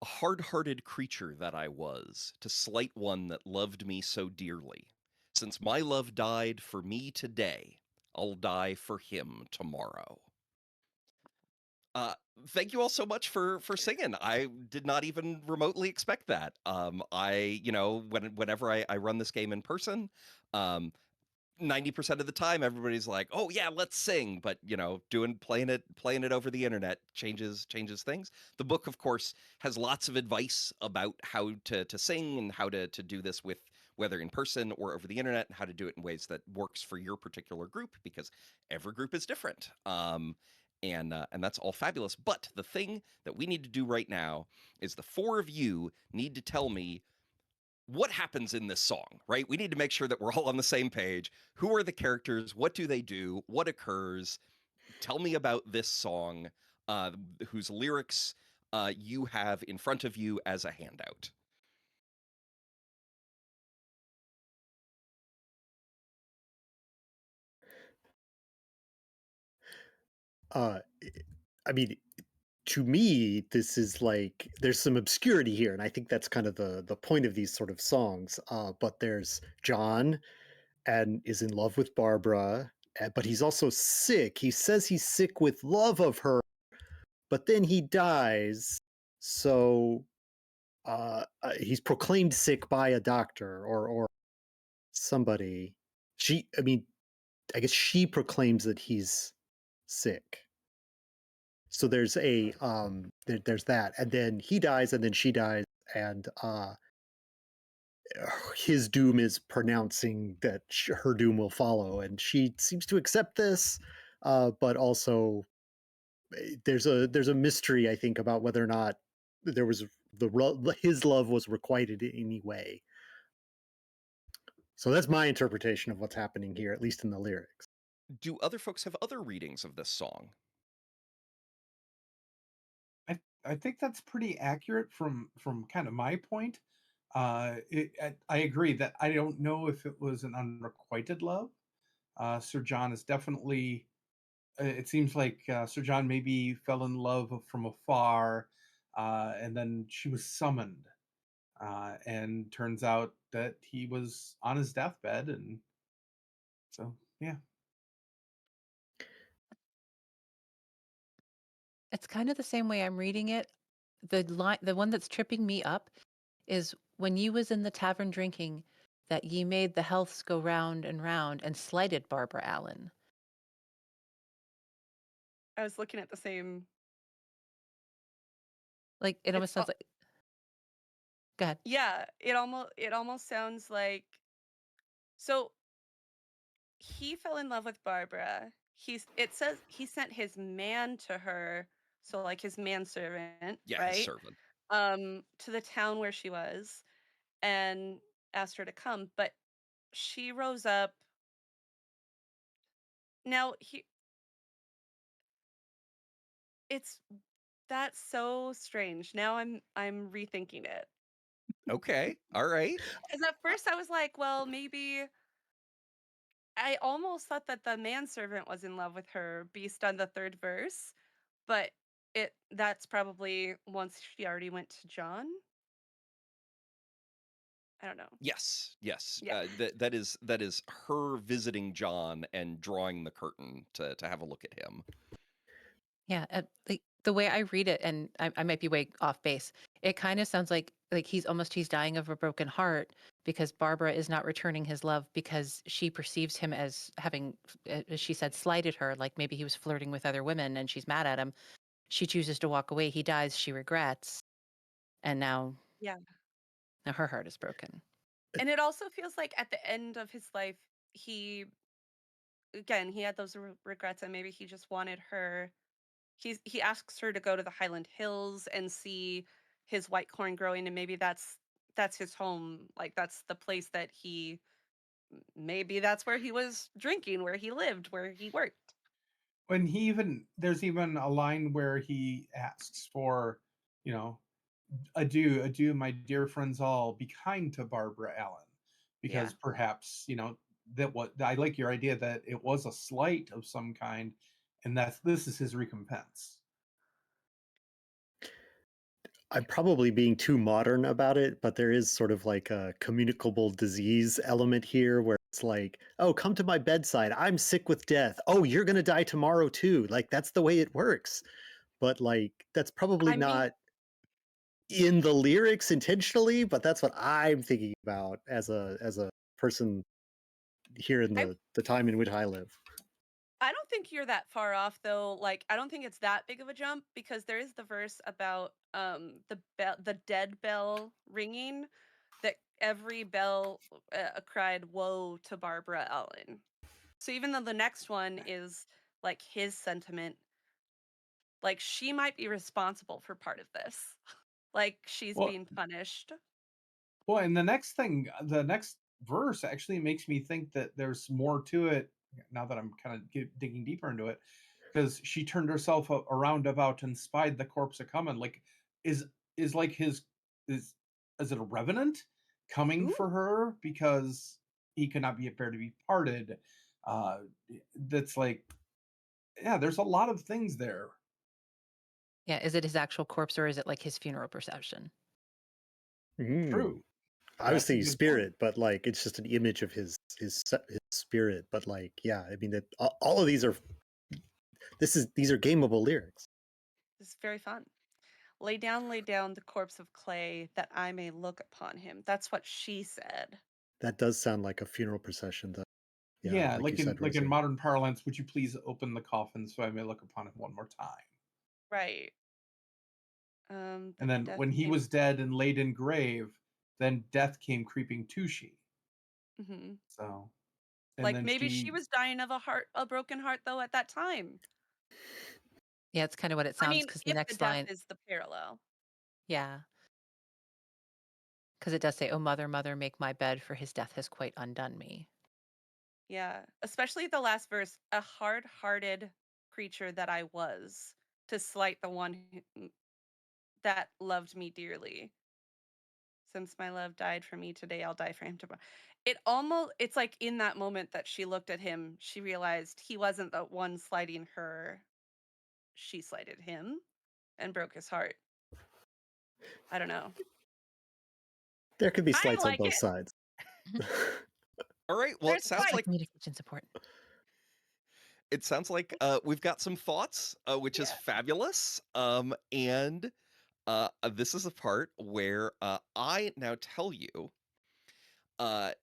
A hard-hearted creature that I was, to slight one that loved me so dearly. Since my love died for me today, I'll die for him tomorrow. Uh, Thank you all so much for singing. I did not even remotely expect that. Whenever I run this game in person, um, 90% of the time everybody's like, "Oh yeah, let's sing," but playing it over the internet changes things. The book of course has lots of advice about how to sing and how to do this with whether in person or over the internet, and how to do it in ways that works for your particular group, because every group is different. And that's all fabulous. But the thing that we need to do right now is the four of you need to tell me what happens in this song, right? We need to make sure that we're all on the same page. Who are the characters? What do they do? What occurs? Tell me about this song, uh, whose lyrics you have in front of you as a handout. Uh, I mean, to me, this is like there's some obscurity here, and I think that's kind of the point of these sort of songs. But there's John, and is in love with Barbara, but he's also sick. He says he's sick with love of her, but then he dies. So he's proclaimed sick by a doctor or somebody. I mean, I guess she proclaims that he's sick. So there's that, and then he dies, and then she dies, and his doom is pronouncing that her doom will follow, and she seems to accept this, but also there's a mystery, I think, about whether or not there was his love was requited in any way. So that's my interpretation of what's happening here, at least in the lyrics. Do other folks have other readings of this song? I think that's pretty accurate from kind of my point. I agree that I don't know if it was an unrequited love. Sir John is definitely. It seems like Sir John maybe fell in love from afar, and then she was summoned, and turns out that he was on his deathbed, and so yeah. It's kind of the same way I'm reading it. The one that's tripping me up is when you was in the tavern drinking, that ye made the healths go round and slighted Barbara Allen. I was looking at the same. Like it It's almost sounds like. Go ahead. yeah, it almost sounds like, so he fell in love with Barbara. It says he sent his man to her, so like his manservant, Yeah, his right? servant. To the town where she was and asked her to come, but she rose up. Now it's that's so strange. Now I'm rethinking it. Okay, all right. Because at first I was like, well, maybe I almost thought that the manservant was in love with her based on the third verse, but that's probably once she already went to John. I don't know. Yes, yes. Yeah. That is her visiting John and drawing the curtain to have a look at him. Yeah, the way I read it, and I might be way off base. It kind of sounds like he's dying of a broken heart because Barbara is not returning his love because she perceives him as having, as she said, slighted her. Like maybe he was flirting with other women, and she's mad at him. She chooses to walk away. He dies. She regrets, and Yeah. now her heart is broken. And it also feels like at the end of his life, he again, he had those regrets, and maybe he just wanted her. He asks her to go to the Highland Hills and see his white corn growing, and maybe that's his home. Like that's the place that maybe that's where he was drinking, where he lived, where he worked. When he even there's even a line where he asks for, you know, adieu, adieu, my dear friends all, be kind to Barbara Allen, Yeah. because perhaps that what I like your idea that it was a slight of some kind, and this is his recompense. I'm probably being too modern about it, but there is sort of like a communicable disease element here where it's like, oh, come to my bedside. I'm sick with death. Oh, you're going to die tomorrow too. Like, that's the way it works. But, like, that's probably I mean, not in the lyrics intentionally, but that's what I'm thinking about as a person here in I the time in which I live. I don't think you're that far off though. Like I don't think it's that big of a jump because there is the verse about the dead bell ringing, that every bell cried woe to Barbara Allen. So even though the next one is like his sentiment, like she might be responsible for part of this. Like she's Well, being punished. and the next verse actually makes me think that there's more to it. Now that I'm kind of digging deeper into it, because she turned herself around about and spied the corpse a coming. Like, is like is is it a revenant coming Ooh. for her because he cannot be bear to be parted? Uh, that's like, yeah, there's a lot of things there. Yeah, is it his actual corpse or is it like his funeral procession? Mm. True. I was That's a thinking good point. spirit, but like it's just an image of his spirit. But like, yeah, I mean that all of these are these are gameable lyrics. It's very fun. Lay down the corpse of clay that I may look upon him. That's what she said. That does sound like a funeral procession, though. Yeah, Yeah, like you said, like in Rosie. modern parlance, would you please open the coffin so I may look upon it one more time? Right. And The then death when he came. was dead and laid in grave, then death came creeping to she. Mhm. So, and Like, then maybe she she, was dying of a broken heart, though, at that time. Yeah, it's kind of what it I sounds mean, because the if the next death line, is the parallel. yeah, because it does say, "Oh, mother, mother, make my bed, for his death has quite undone me." Yeah, especially the last verse, "A hard-hearted creature that I was, to slight the one that loved me dearly. Since my love died for me today, I'll die for him tomorrow." It's like in that moment that she looked at him, she realized he wasn't the one slighting her, she slighted him and broke his heart. I don't know. There could be I slights on like both it. sides. All right. Well, There's it sounds Extra spice. like communication support. we've got some thoughts, which is Yeah. fabulous. And this is a part where I now tell you, uh,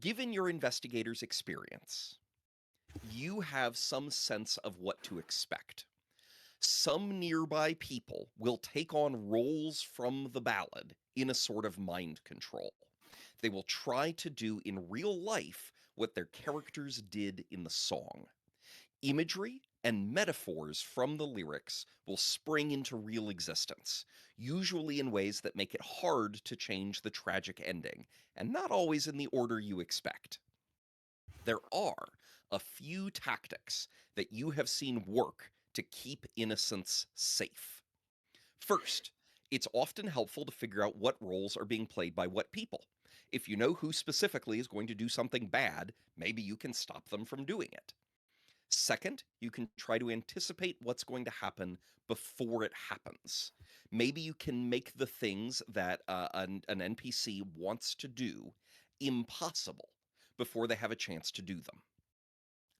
given your investigator's experience, you have some sense of what to expect. Some nearby people will take on roles from the ballad in a sort of mind control. They will try to do in real life what their characters did in the song. Imagery and metaphors from the lyrics will spring into real existence, usually in ways that make it hard to change the tragic ending, and not always in the order you expect. There are a few tactics that you have seen work to keep innocence safe. First, it's often helpful to figure out what roles are being played by what people. If you know who specifically is going to do something bad, maybe you can stop them from doing it. Second, you can try to anticipate what's going to happen before it happens. Maybe you can make the things that an NPC wants to do impossible before they have a chance to do them.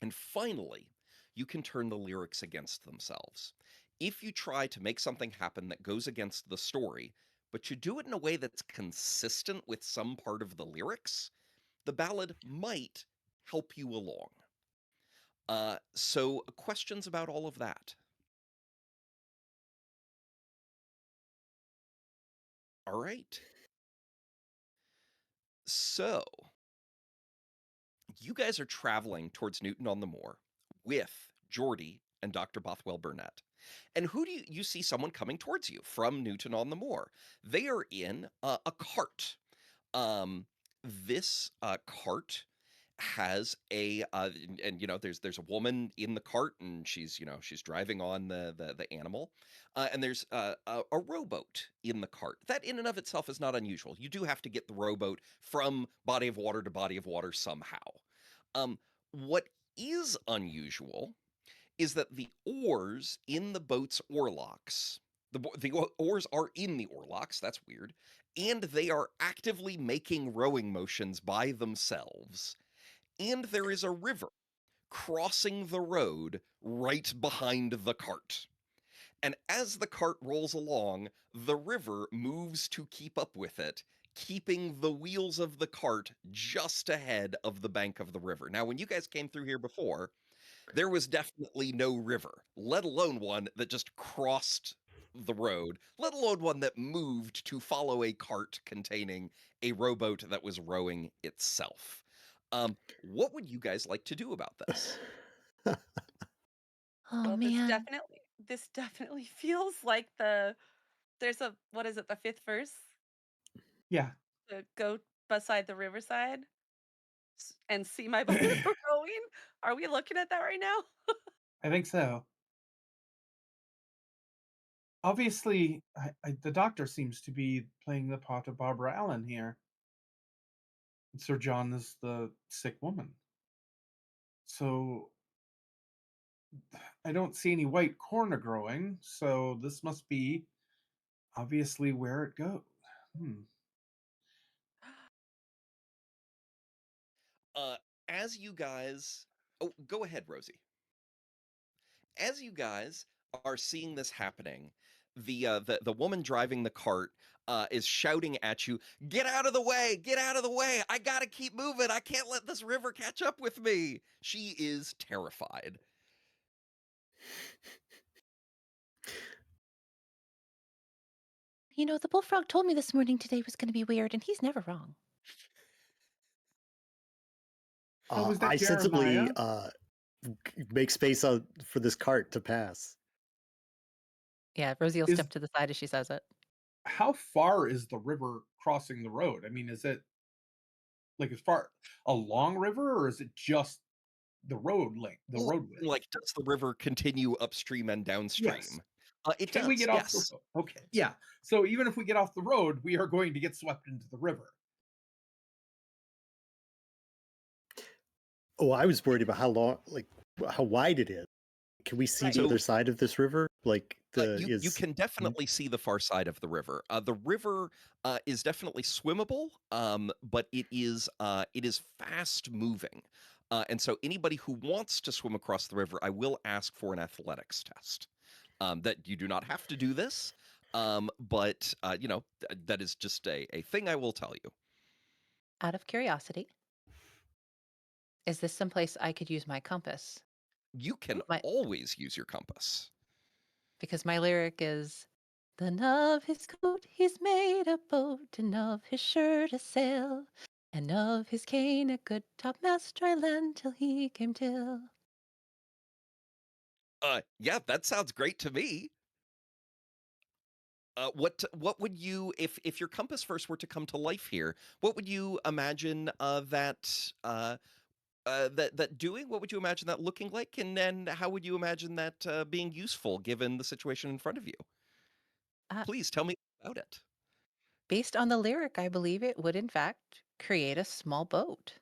And finally, you can turn the lyrics against themselves. If you try to make something happen that goes against the story, but you do it in a way that's consistent with some part of the lyrics, the ballad might help you along. So questions about all of that? All right. So you guys are traveling towards Newton on the Moor with Geordie and Dr. Bothwell Burnett. And who do you see someone coming towards you from Newton on the Moor? They are in a cart. Um, this cart has and you know there's a woman in the cart and she's driving on the animal, and there's a rowboat in the cart. That in and of itself is not unusual. You do have to get the rowboat from body of water to body of water somehow. What is unusual is that the oars in the boat's oarlocks, the oars are in the oarlocks. That's weird, and they are actively making rowing motions by themselves. And there is a river crossing the road right behind the cart. And as the cart rolls along, the river moves to keep up with it, keeping the wheels of the cart just ahead of the bank of the river. Now, when you guys came through here before, there was definitely no river, let alone one that just crossed the road, let alone one that moved to follow a cart containing a rowboat that was rowing itself. What would you guys like to do about this? Oh Well, man. this definitely feels like there's a what is it, the 5th verse? yeah, The "Go beside the riverside and see my boat rowing." Are we looking at that right now? I think so. Obviously, the doctor seems to be playing the part of Barbara Allen here. Sir John is the sick woman. So I don't see any white corn growing, so this must be obviously where it goes. Hmm. Uh, as you guys, oh, go ahead, Rosie. As you guys are seeing this happening, the woman driving the cart is shouting at you, "Get out of the way! Get out of the way! I gotta keep moving! I can't let this river catch up with me!" She is terrified. You know, the bullfrog told me this morning today was going to be weird, and he's never wrong. Oh, was that I sensibly Jeremiah? make space for this cart to pass. Yeah, Rosie will Is step to the side as she says it. How far is the river crossing the road? I mean, is it like as far a long river, or is it just the road length, the Ooh, road width? like, does the river continue upstream and Yes. downstream? It Can we does, get off the yes. road? Okay, yeah. So even if we get off the road, we are going to get swept into the river. Oh, I was worried about how long, like how wide it is. Can we see Right. the So other side of this river? Like you can definitely see the far side of the river. The river is definitely swimmable, but it is fast moving, and so anybody who wants to swim across the river, I will ask for an athletics test. That you do not have to do this, but that is just a thing I will tell you. Out of curiosity, is this someplace I could use my compass? You can My always use your compass. Because my lyric is, then of his coat he's made a boat, and of his shirt a sail, and of his cane a good topmast dry land till he came till. Yeah, that sounds great to me. What would you, if your compass verse were to come to life here? What would you imagine that doing? What would you imagine that looking like? And then how would you imagine that being useful given the situation in front of you? Uh, Please tell me about it. Based on the lyric, I believe it would in fact create a small boat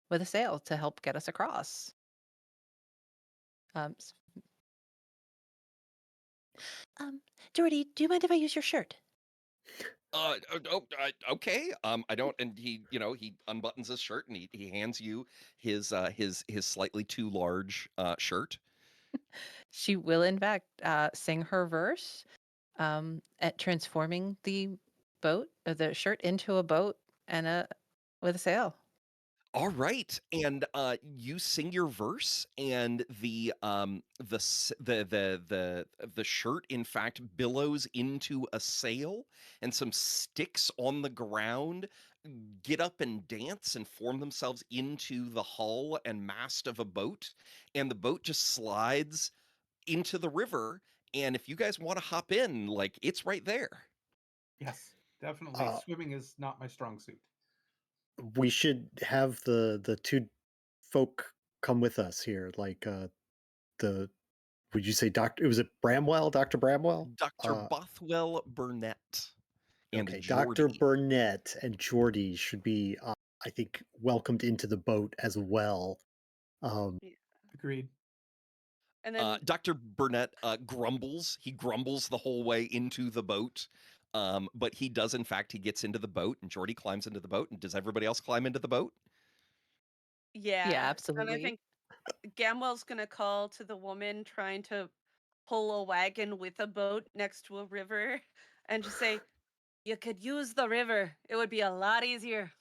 with a sail to help get us across. Um, s- um, Jordy, do you mind if I use your shirt? Okay. I don't. And he unbuttons his shirt and he hands you his slightly too large shirt. She will in fact sing her verse at transforming the the shirt into a boat and a with a sail. All right, and you sing your verse, and the shirt in fact billows into a sail, and some sticks on the ground get up and dance and form themselves into the hull and mast of a boat, and the boat just slides into the river. And if you guys want to hop in, like it's right there. Yes, definitely. uh, Swimming is not my strong suit. we should have the two folk come with us here. Like the would you say Doctor? Was it Bramwell? Dr. Bramwell? Dr. Bothwell Burnett and Okay, Dr. Geordie. Burnett and Geordie should be, I think, welcomed into the boat as well. Um, Yeah. Agreed. And then Dr. Burnett grumbles. He grumbles the whole way into the boat. But he does, in fact, he gets into the boat, and Jordy climbs into the boat. And does everybody else climb into the boat? Yeah, yeah, and I absolutely. think Gamwell's gonna call to the woman trying to pull a wagon with a boat next to a river and just say, "You could use the river. It would be a lot easier.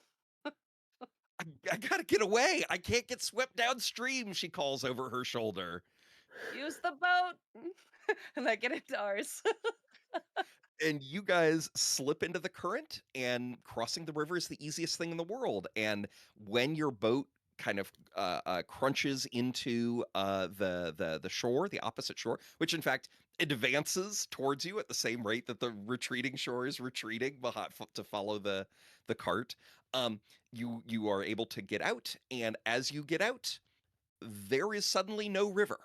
I gotta get away. I can't get swept downstream, she calls over her shoulder. Use the boat." And I get into ours. And you guys slip into the current, and crossing the river is the easiest thing in the world. And when your boat kind of crunches into the shore, the opposite shore, which in fact advances towards you at the same rate that the retreating shore is retreating to follow the cart, you are able to get out. And as you get out, there is suddenly no river.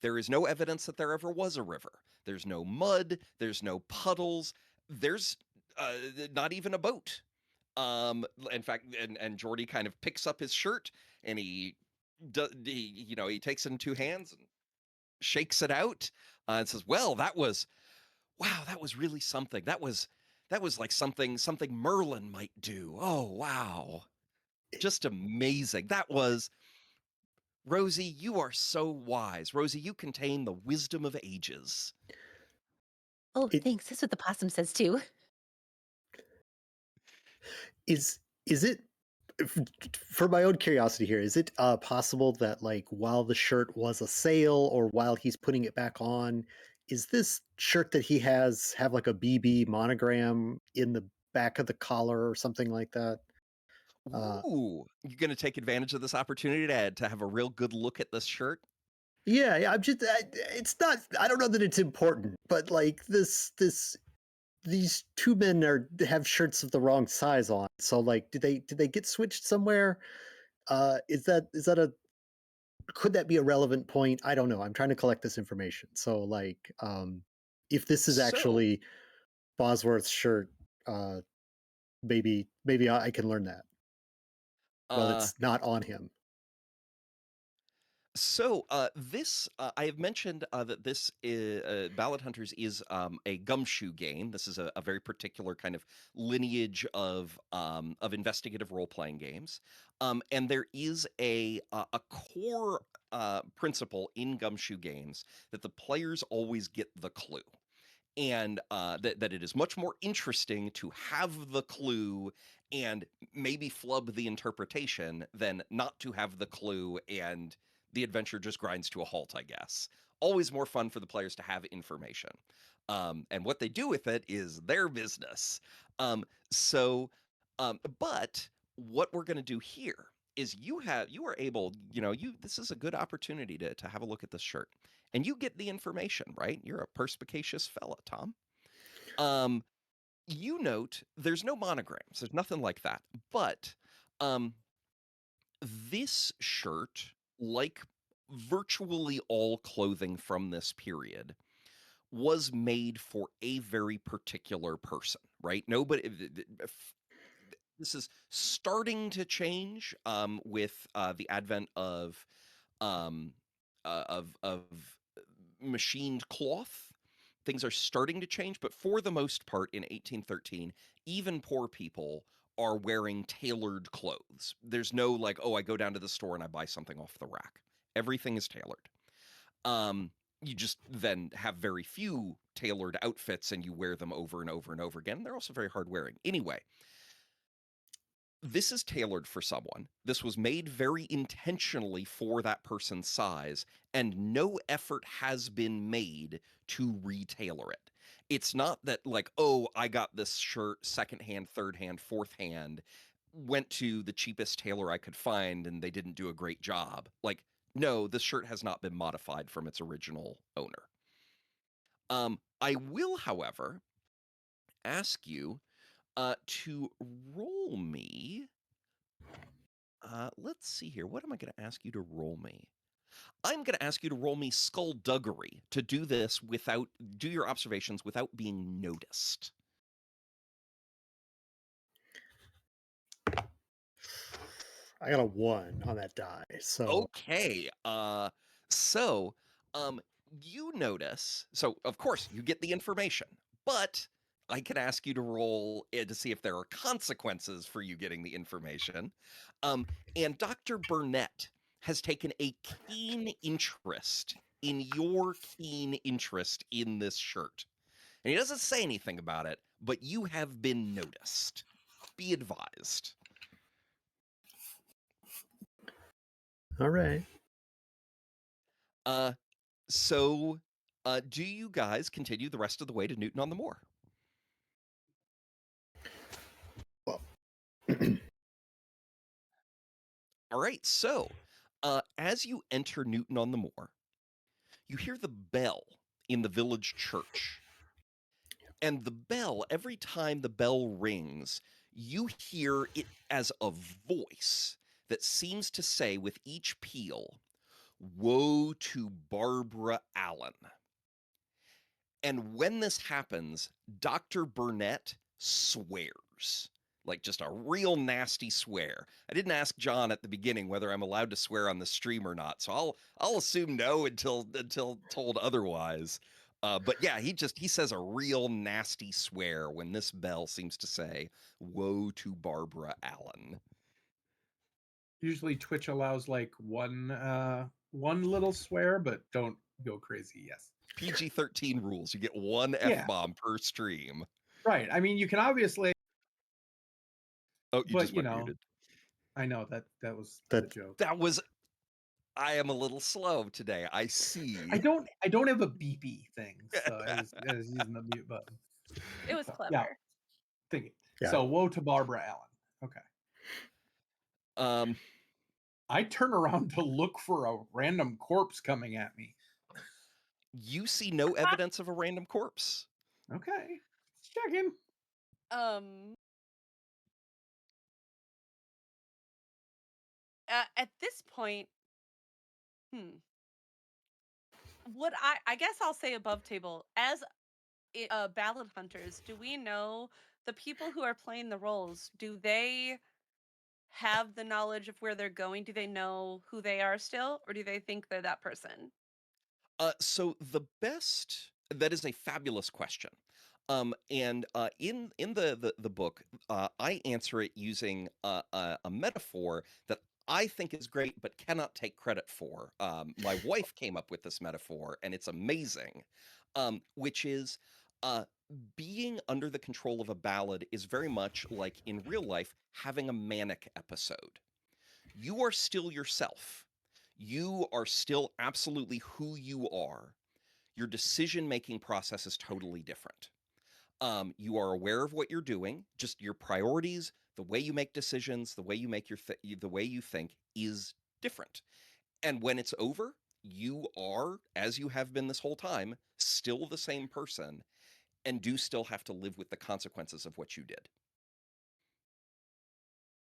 There is no evidence that there ever was a river. There's no mud, there's no puddles, there's uh, not even a boat. In fact, and Jordy kind of picks up his shirt, and he takes it in two hands and shakes it out, and says, "Well, that was really something. That was like something Merlin might do. Oh, wow. Just amazing. That was Rosie, you are so wise. Rosie, you contain the wisdom of ages." Oh, it thanks. That's what the possum says too. is it f- for my own curiosity here, is it possible that like while the shirt was a sail or while he's putting it back on, is this shirt that he has have like a BB monogram in the back of the collar or something like that? Uh, Ooh, you gonna take advantage of this opportunity to have a real good look at this shirt? yeah, it's not. I don't know that it's important, but like these two men have shirts of the wrong size on. So like, did they get switched somewhere? Is that a could that be a relevant point? I don't know. I'm trying to collect this information. So like, if this is So, actually Bosworth's shirt, uh, maybe I can learn that. Well, uh, it's not on him. this I have mentioned that this Ballad Hunters is a gumshoe game. This is a very particular kind of lineage of investigative role playing games, and there is a core principle in gumshoe games that the players always get the clue. And that it is much more interesting to have the clue and maybe flub the interpretation than not to have the clue and the adventure just grinds to a halt, I guess. Always more fun for the players to have information. And what they do with it is their business. Um, so, but what we're going to do here is you are able, this is a good opportunity to have a look at this shirt and you get the information, right? You're a perspicacious fella, Tom. Um, you note there's no monograms, there's nothing like that. But um, this shirt, like virtually all clothing from this period, was made for a very particular person, right? Nobody. This is starting to change with the advent um, of machined cloth. Things are starting to change, but for the most part, in 1813, even poor people are wearing tailored clothes. There's no like, oh, I go down to the store and I buy something off the rack. Everything is tailored. Um, you just then have very few tailored outfits and you wear them over and over and over again. They're also very hard wearing. Anyway, this is tailored for someone. This was made very intentionally for that person's size, and no effort has been made to retailor it. It's not that, like, oh, I got this shirt secondhand, third hand, fourth hand, went to the cheapest tailor I could find, and they didn't do a great job. Like, no, this shirt has not been modified from its original owner. I will, however, ask you to roll me. Let's see here. What am I going to ask you to roll me? I'm going to ask you to roll me skullduggery to do this without do your observations without being noticed. I got a 1 on that die. So Okay. So um you notice. So of course you get the information, but I can ask you to roll to see if there are consequences for you getting the information. Um and Dr. Burnett has taken a keen interest in your keen interest in this shirt. And he doesn't say anything about it, but you have been noticed. Be advised. all right. Uh So, do you guys continue the rest of the way to Newton on the Moor? Well, All right. So, as you enter Newton on the Moor, you hear the bell in the village church. And the bell, every time the bell rings, you hear it as a voice that seems to say with each peal, "Woe to Barbara Allen." And when this happens, Dr. Burnett swears. Like just a real nasty swear. I didn't ask John at the beginning whether I'm allowed to swear on the stream or not, so I'll assume no until told otherwise. But yeah, he says a real nasty swear when this bell seems to say, "Woe to Barbara Allen." Usually Twitch allows like one little swear, but don't go crazy. Yes. PG-13 rules. You get one Yeah. F-bomb per stream. Right. I mean, you can obviously, Oh, you but just went muted. I know that was the that joke. That was I am a little slow today. I see. I don't have a beepy thing, so I was using the mute button. It was So yeah, clever. thinking. Yeah. So woe to Barbara Allen. Okay. Um, I turn around to look for a random corpse coming at me. you see no evidence of a random corpse. Okay. Let's check in. Um, at this point, hmm, what I guess I'll say above table as Ballad Hunters. Do we know the people who are playing the roles? Do they have the knowledge of where they're going? Do they know who they are still, or do they think they're that person? So that is a fabulous question. And in the book, I answer it using a metaphor that I think is great, but cannot take credit for. My wife came up with this metaphor, and it's amazing. Which is uh, being under the control of a ballad is very much like in real life having a manic episode. You are still yourself. You are still absolutely who you are. Your decision making process is totally different. You are aware of what you're doing, just your priorities, the way you make decisions, the way you make the way you think is different. And when it's over, you are, as you have been this whole time, still the same person and do still have to live with the consequences of what you did.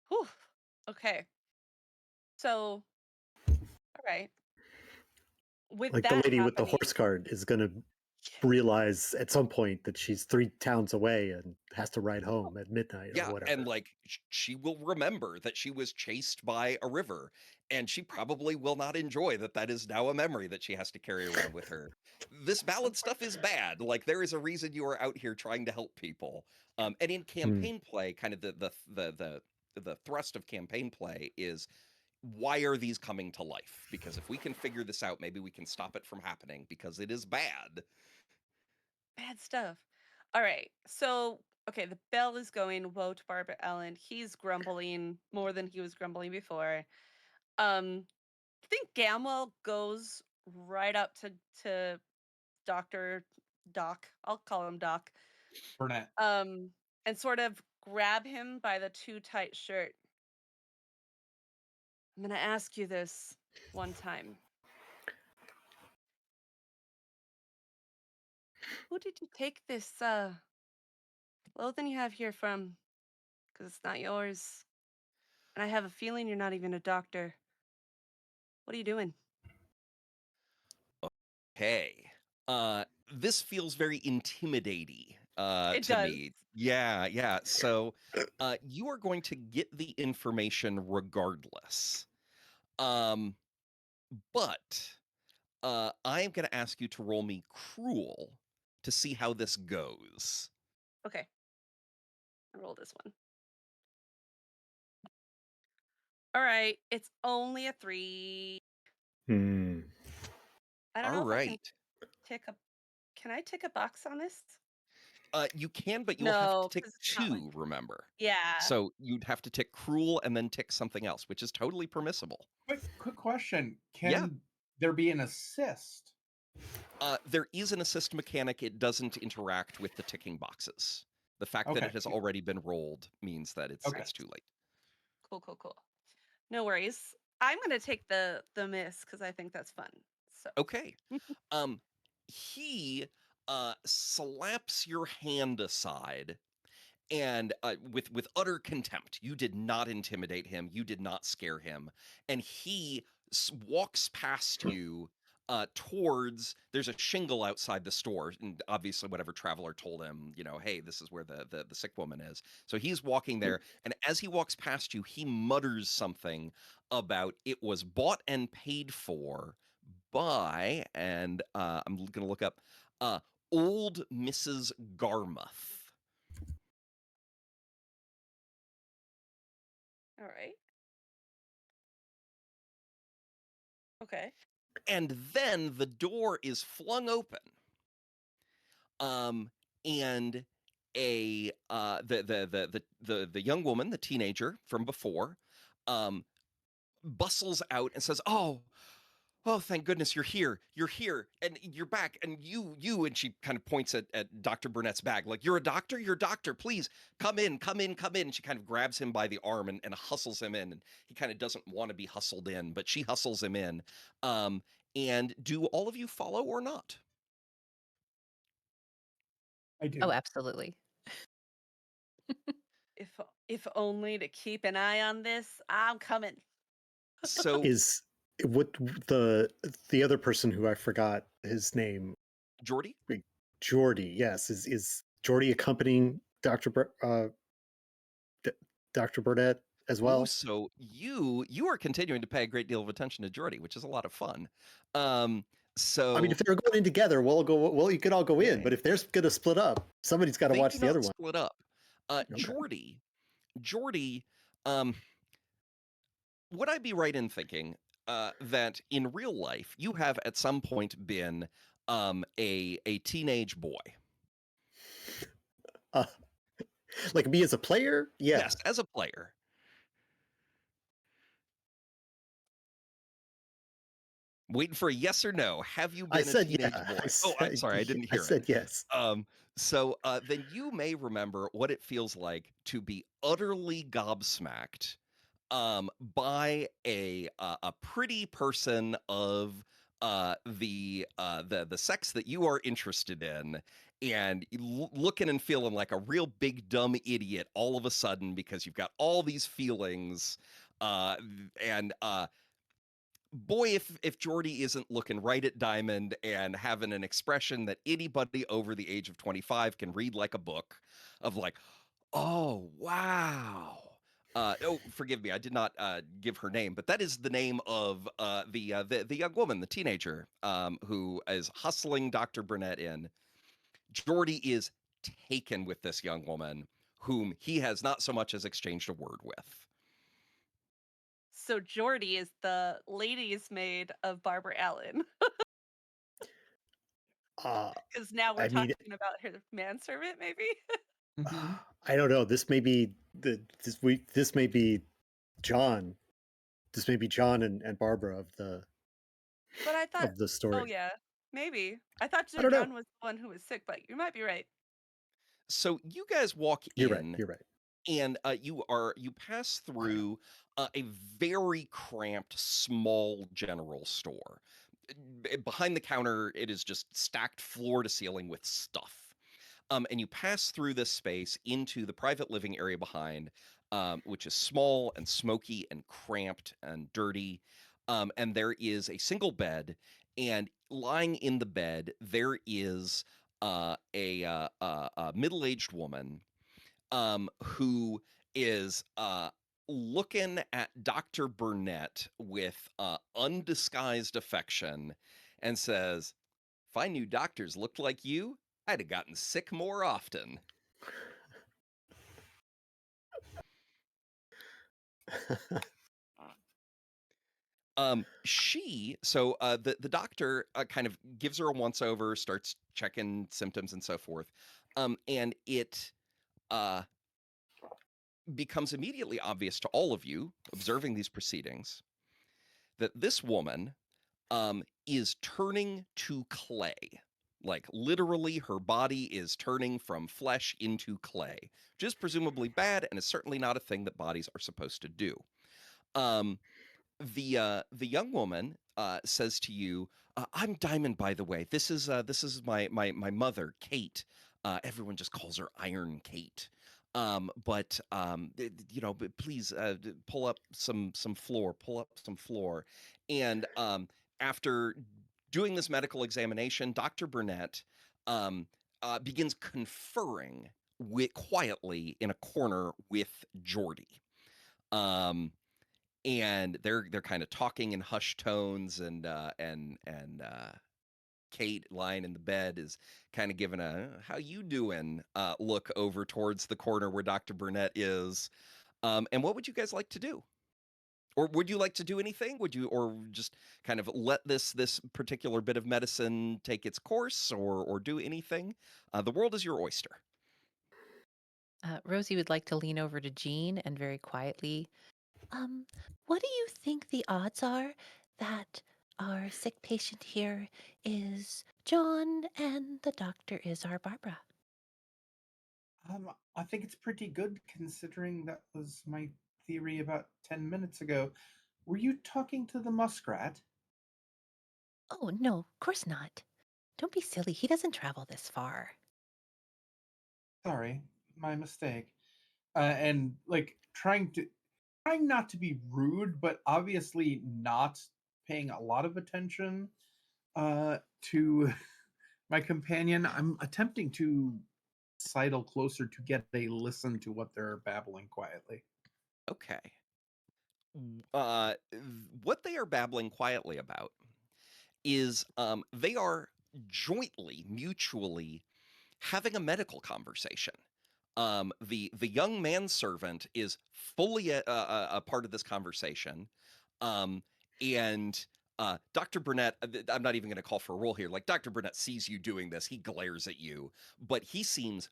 Whew. Okay. So, all right. With Like the that lady with the happening, horse cart is going to realize at some point that she's 3 towns away and has to ride home at midnight or Yeah, and whatever. like she will remember that she was chased by a river, and she probably will not enjoy that that is now a memory that she has to carry around with her. This ballad stuff is bad. Like there is a reason you are out here trying to help people. And in Hmm. campaign play, kind of the thrust of campaign play is why are these coming to life? Because if we can figure this out, maybe we can stop it from happening because it is bad. bad stuff. All right. So, okay, the bell is going. Woe to Barbara Allen. He's grumbling more than he was grumbling before. I think Gamwell goes right up to Doctor Doc. I'll call him Doc. Burnett. Um, and sort of grab him by the too tight shirt. I'm gonna ask you this one time. Who did you take this clothing you have here from? Because it's not yours. And I have a feeling you're not even a doctor. What are you doing? Hey, uh, this feels very intimidating It to does. me. Yeah, yeah. So you are going to get the information regardless. Um, but I am going to ask you to roll me cruel to see how this goes. Okay, I roll this one. All right, it's only a 3. Hmm. I don't All know if I can right. tick a can I tick a box on this? You can, but you will have to No, tick because it's not like two, remember. yeah. So you'd have to tick cruel and then tick something else, which is totally permissible. Quick question. Yeah. Can there be an assist? There is an assist mechanic. It doesn't interact with the ticking boxes. The fact that Okay. it has already been rolled means that Okay. it's too late. Cool, cool, cool. No worries. I'm gonna take the miss because I think that's fun. So Okay. Um, he slaps your hand aside and with utter contempt. You did not intimidate him. You did not scare him, and he walks past you towards. There's a shingle outside the store, and obviously, whatever traveler told him, hey, this is where the sick woman is. So he's walking there, and as he walks past you, he mutters something about it was bought and paid for by, and I'm gonna look up uh, old Mrs. Garmuth. all right. Okay. And then the door is flung open, um and a the young woman, the teenager from before, um bustles out and says, "Oh, oh, thank goodness you're here. You're here, and you're back, and you, and she kind of points at Dr. Burnett's bag, like, you're a doctor? You're a doctor, please, come in, come in, come in. And she kind of grabs him by the arm and hustles him in, and he kind of doesn't want to be hustled in, but she hustles him in. Um, and do all of you follow or not? I Oh, do. absolutely. If only to keep an eye on this, I'm coming. So, Is what the other person who I forgot his name, Jordy? Jordy? Yes, is Jordy accompanying Dr. Burnett as Ooh, well? so you are continuing to pay a great deal of attention to Jordy, which is a lot of fun. Um, I mean, so if they're going in together, we'll go. Well, you could all go in, yeah, but if they're going to split up, somebody's got to they watch do the not other one. split up. Okay. Jordy, um, would I be right in thinking that in real life you have at some point been a teenage boy? Uh, like me as a player, yeah. Yes, as a player. Waiting for a yes or no. Have you I been a said teenage yeah. boy? Oh, I'm sorry, I didn't I hear it. said yes. Then you may remember what it feels like to be utterly gobsmacked by a pretty person of the sex that you are interested in, and looking and feeling like a real big dumb idiot all of a sudden because you've got all these feelings, uh, and boy, if Jordy isn't looking right at Diamond and having an expression that anybody over the age of 25 can read like a book, of like, oh wow. Oh, forgive me, I did not give her name, but that is the name of the young woman, the teenager, who is hustling Dr. Burnett in. Jordy is taken with this young woman, whom he has not so much as exchanged a word with. So Jordy is the lady's maid of Barbara Allen, Uh, because now we're I mean, talking about her manservant, maybe. Mhm. I don't know. This may be this may be John. This may be John and Barbara But I thought, of the oh story. yeah, maybe. I thought I Sir don't know. John was the one who was sick, but you might be right. So you guys walk You're right. in You're right. and you pass through a very cramped small general store. Behind the counter it is just stacked floor to ceiling with stuff. And you pass through this space into the private living area behind, which is small and smoky and cramped and dirty. And there is a single bed, and lying in the bed there is a middle-aged woman who is looking at Dr. Burnett with undisguised affection and says, if I knew doctors looked like you, I'd have gotten sick more often. The doctor kind of gives her a once over, starts checking symptoms and so forth. And it uh, becomes immediately obvious to all of you observing these proceedings that this woman is turning to clay. Like literally, her body is turning from flesh into clay, which is presumably bad and is certainly not a thing that bodies are supposed to do. Um, the young woman says to you, "I'm Diamond, by the way. This is my mother, Kate. Everyone just calls her Iron Kate. But please pull up some floor. Pull up some floor." And after doing this medical examination, Dr. Burnett um, begins conferring quietly in a corner with Jordy. Um, and they're kind of talking in hushed tones, and Kate lying in the bed is kind of giving a how you doing look over towards the corner where Dr. Burnett is. And what would you guys like to do? Or would you like to do anything? Would you, or just kind of let this particular bit of medicine take its course, or do anything? The world is your oyster. Rosie would like to lean over to Jean and very quietly, um, what do you think the odds are that Our sick patient here is John, and the doctor is our Barbara. I think it's pretty good considering that was my theory about 10 minutes ago. Were you talking to the muskrat? Oh, no, of course not. Don't be silly. He doesn't travel this far. Sorry, my mistake. And like trying not to be rude, but obviously not paying a lot of attention to my companion. I'm attempting to sidle closer to get a listen to what they're babbling quietly. Okay. What they are babbling quietly about is they are jointly, mutually having a medical conversation. The young manservant is fully a part of this conversation, um, and Dr. Burnett. I'm not even going to call for a role here. Like Dr. Burnett sees you doing this, he glares at you, but he seems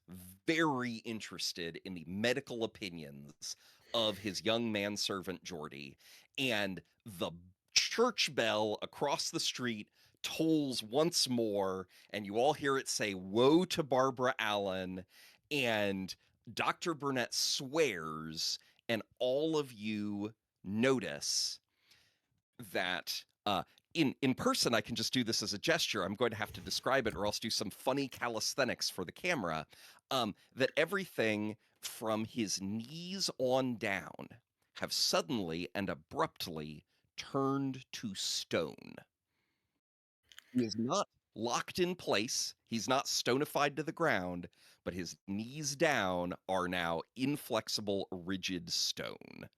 very interested in the medical opinions of his young manservant Geordie, and the church bell across the street tolls once more, and you all hear it say, "Woe to Barbara Allen," and Dr. Burnett swears, and all of you notice that in person I can just do this as a gesture. I'm going to have to describe it or else do some funny calisthenics for the camera. That everything from his knees on down have suddenly and abruptly turned to stone. He is not locked in place. He's not stonified to the ground, but his knees down are now inflexible, rigid stone.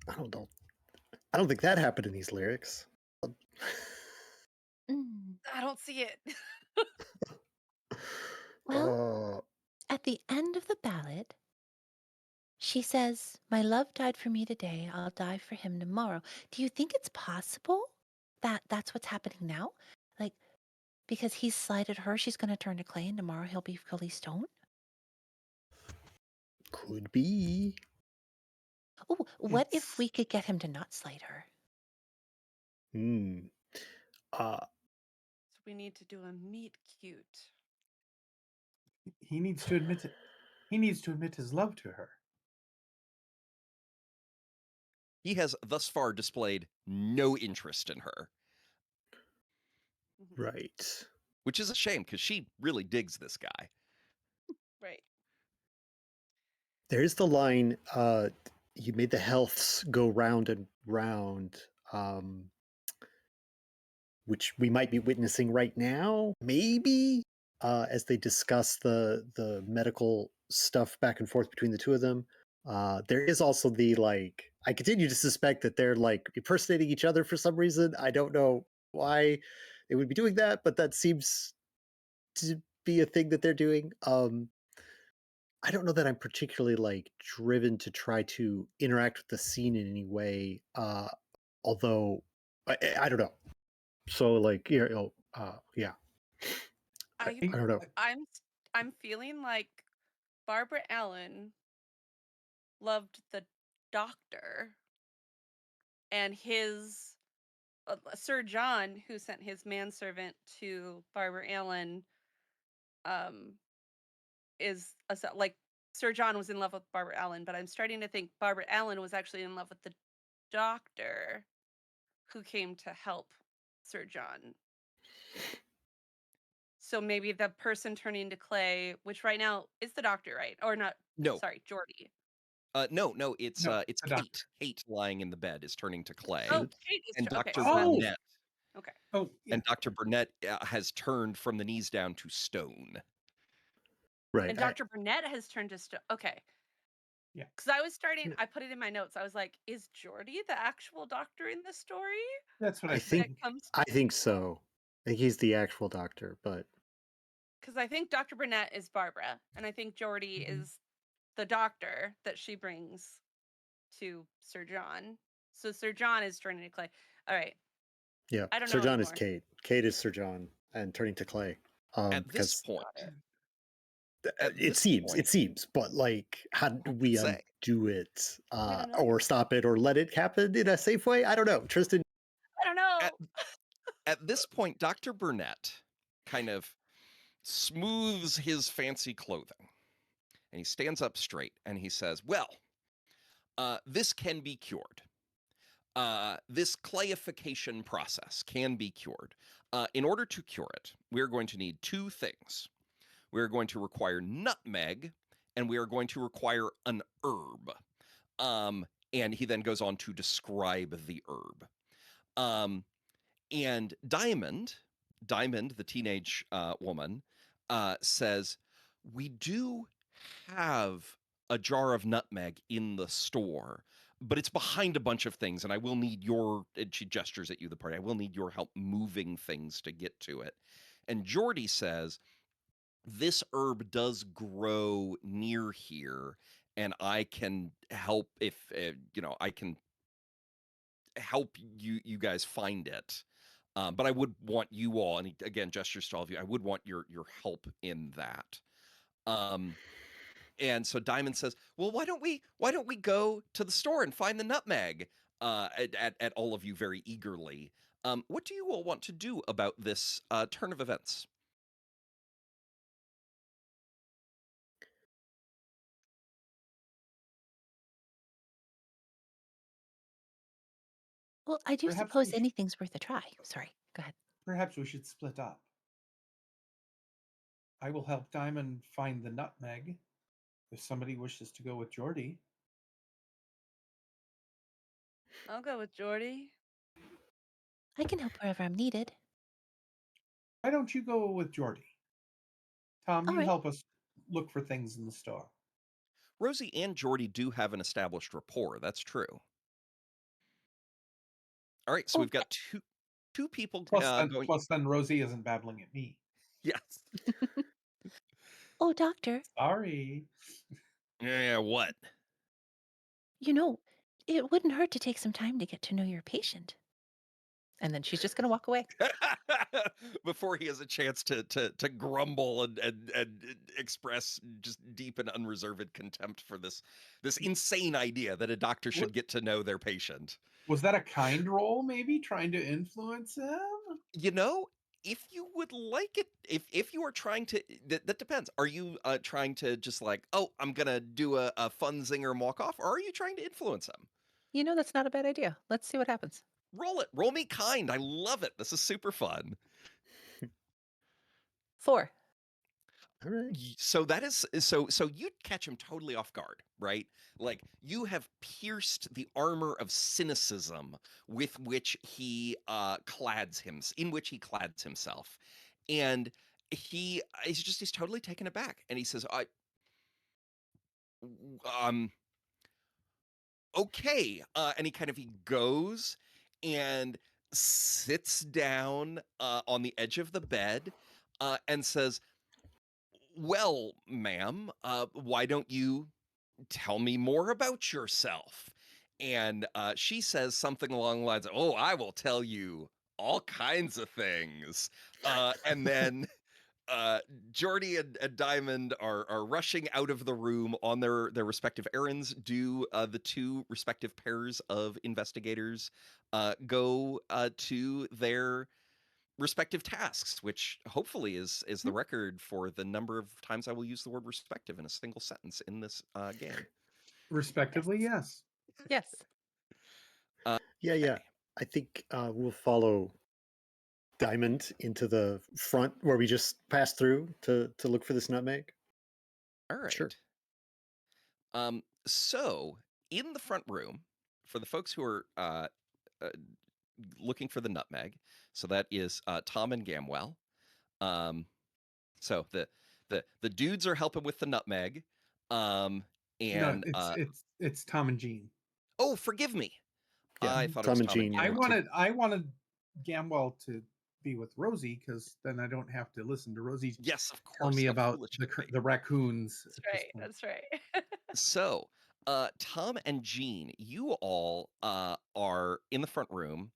I don't know. I don't think that happened in these lyrics. Mm. I don't see it. Well, Uh, at the end of the ballad, she says, "My love died for me today. I'll die for him tomorrow." Do you think it's possible that that's what's happening now? Like, because he's slighted her, she's going to turn to clay, and tomorrow he'll be fully stone? could be. Oh, what if It's we could get him to not slight her? Hmm. Uh, So we need to do a meet cute. he needs to admit it. He needs to admit his love to her. He has thus far displayed no interest in her, Mhm. right. which is a shame because she really digs this guy. Right. There's the line, you made the healths go round and round, which we might be witnessing right now, maybe, as they discuss the medical stuff back and forth between the two of them. There is also the like, I continue to suspect that they're like impersonating each other for some reason. I don't know why they would be doing that, but that seems to be a thing that they're doing. I don't know that I'm particularly like driven to try to interact with the scene in any way. Although I don't know. So like yeah, I I don't know. I'm feeling like Barbara Allen loved the doctor and his Sir John, who sent his manservant to Barbara Allen, um, is like Sir John was in love with Barbara Allen, but I'm starting to think Barbara Allen was actually in love with the doctor who came to help Sir John. So maybe the person turning to clay, which right now is the doctor, right? Or not? No, Sorry, Geordie. no, No, it's the doctor. Kate. Kate lying in the bed is turning to clay, Oh, Kate. Kate is and okay. Dr. Sorry. Oh, Burnett Okay. oh, yeah. and Dr. Burnett has turned from the knees down to stone. Right. And Dr. Burnett has turned to okay. Yeah. Because I was starting, I put it in my notes. I was like, is Geordie the actual doctor in the story? That's what I I When think it think. comes, I think so. I think he's the actual doctor, but because I think Dr. Burnett is Barbara, and I think Geordie Mhm. is the doctor that she brings to Sir John. So Sir John is turning to clay. All right. yeah, I don't Sir know John is anymore. Kate. Kate is Sir John, and turning to clay. At this Because point, Got it. At It this seems, point, but like, how do who we can say? undo it, I don't know. or stop it, or let it happen in a safe way? I don't know. Tristan, I don't At know. at this point, Dr. Burnett kind of smooths his fancy clothing, and he stands up straight and he says, "Well, this can be cured. This clayification process can be cured. In order to cure it, we're going to need two things. We're going to require nutmeg, and we are going to require an herb." And he then goes on to describe the herb. Um, and Diamond, the teenage woman, says, "We do have a jar of nutmeg in the store, but it's behind a bunch of things, and I will need your," and she gestures at you, the party, "I will need your help moving things to get to it." And Jordy says, "This herb does grow near here, and I can help if, I can help you guys find it. But I would want you all," and he again gestures to all of you, "I would want your help in that." Um, and so Diamond says, "Well, why don't we go to the store and find the nutmeg?" At all of you very eagerly. What do you all want to do about this turn of events? Well, I do Perhaps suppose we sh- anything's worth a try. Sorry, go ahead. perhaps we should split up. I will help Diamond find the nutmeg if somebody wishes to go with Jordy. I'll go with Jordy. I can help wherever I'm needed. Why don't you go with Jordy? Tom, All you right. help us look for things in the store. Rosie and Jordy do have an established rapport. That's true. All right, so Oh, we've got two people going. Plus, then Rosie isn't babbling at me. Yes. oh, doctor, Sorry. Yeah. What? you know, it wouldn't hurt to take some time to get to know your patient. And then she's just going to walk away. Before he has a chance to grumble and express just deep and unreserved contempt for this insane idea that a doctor Wa- should get to know their patient. Was that a kind role, maybe trying to influence him? You know, if you would like it, if you are trying to, that depends. Are you trying to just like, oh, I'm gonna do a fun zinger and walk off, or are you trying to influence him? You know, that's not a bad idea. Let's see what happens. Roll it. Roll me kind. I love it. This is super fun. 4. all right. So that is so you'd catch him totally off guard, right? Like you have pierced the armor of cynicism with which he in which he clads himself. And he's totally taken aback, and he says, um okay." And he goes and sits down on the edge of the bed and says, "Well, ma'am, why don't you tell me more about yourself?" And she says something along the lines of, "Oh, I will tell you all kinds of things." And then uh, Jordy and Diamond are rushing out of the room on their respective errands. Do the two respective pairs of investigators go to their respective tasks, which hopefully is the Mhm. record for the number of times I will use the word respective in a single sentence in this game. Yes. Respectively, yes. Yes. Yeah, yeah. Okay. I think we'll follow Diamond into the front where we just passed through to look for this nutmeg. All Sure. right. So in the front room, for the folks who are uh, looking for the nutmeg, so that is Tom and Gamwell. Um, so the dudes are helping with the nutmeg. Um, No, and it's Tom and Jean. oh, forgive me. Yeah, I thought it was Tom and Tom and Jean I Gamwell. went to. wanted Gamwell to be with Rosie because then I don't have to listen to Rosie Yes, of tell course. me How about foolish of me. the raccoons That's at this right. point. That's right. So, Tom and Jean, you all are in the front room,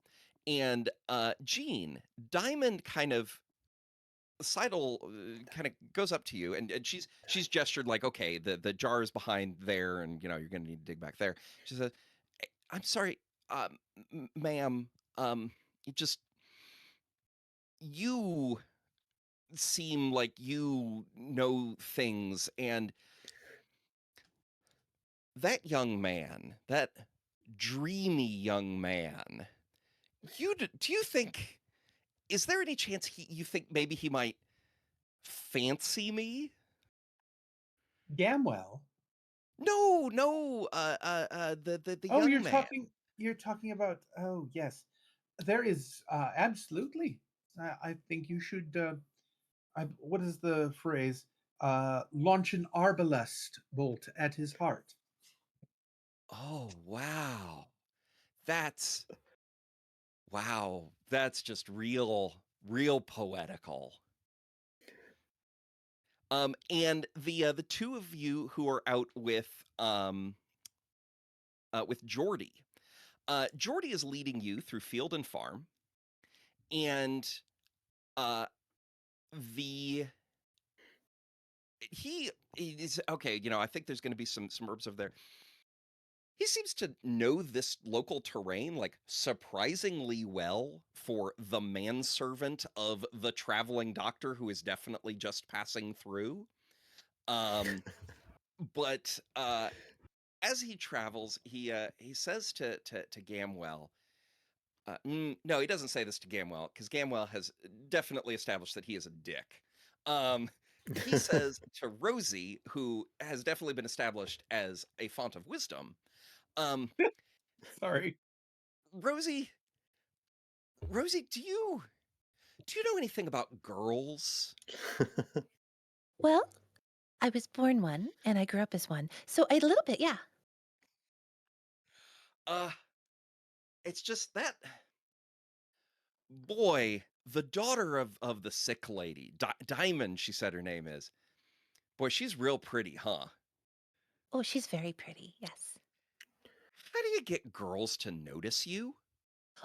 and Jean, Diamond kind of Seidel kind of goes up to you, and she's gestured like, okay, the jar is behind there, and you're going to need to dig back there. She says, I'm sorry, ma'am. You just you seem like you know things, and that young man, that dreamy young man, do you think, is there any chance you think maybe he might fancy me? Gamwell. No, no, the Oh, young man. you're talking about, oh yes. There is absolutely. I think you should what is the phrase? Launch an arbalest bolt at his heart. Oh, wow. That's wow. That's just real poetical. And the two of you who are out with Jordy. Jordy is leading you through field and farm, and uh the he is okay. I think there's going to be some herbs over there. He seems to know this local terrain like surprisingly well for the manservant of the traveling doctor who is definitely just passing through. Um, but as he travels, he says to Gamwell. No, he doesn't say this to Gamwell because Gamwell has definitely established that he is a dick. Um, he says to Rosie, who has definitely been established as a font of wisdom, um, Sorry. Rosie, Rosie, do you know anything about girls? Well, I was born one and I grew up as one. So a little bit, yeah. Uh, it's just that boy, the daughter of the sick lady, Diamond, she said her name is. Boy, she's real pretty, huh? Oh, she's very pretty, yes. How do you get girls to notice you?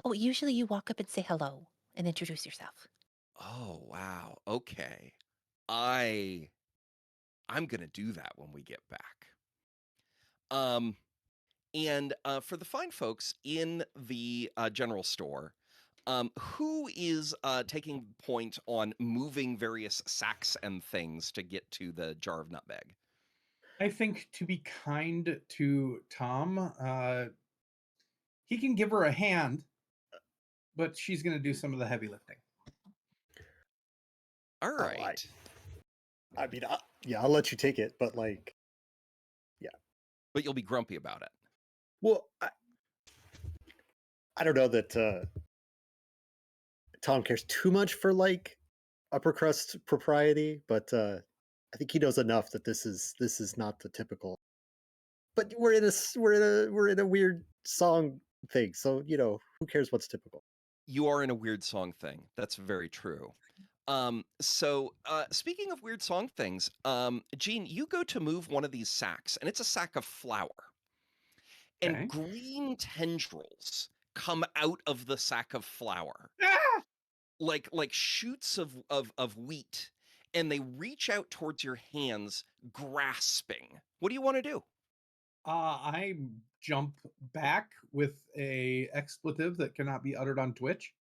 Oh, usually you walk up and say hello and introduce yourself. Oh, wow. Okay. I I'm gonna do that when we get back. Um, and for the fine folks in the general store, who is taking point on moving various sacks and things to get to the jar of nutmeg? I think to be kind to Tom, he can give her a hand, but she's going to do some of the heavy lifting. All Oh, right. I mean, yeah, I'll let you take it, but like, yeah. But you'll be grumpy about it. Well, I don't know that Tom cares too much for like upper crust propriety, but I think he knows enough that this is not the typical. But we're in a weird song thing, so who cares what's typical? You are in a weird song thing. That's very true. So speaking of weird song things, Gene, you go to move one of these sacks, and it's a sack of flour, and Okay. green tendrils come out of the sack of flour, Ah! like shoots of wheat, and they reach out towards your hands, grasping. What do you want to do? I jump back with a expletive that cannot be uttered on Twitch.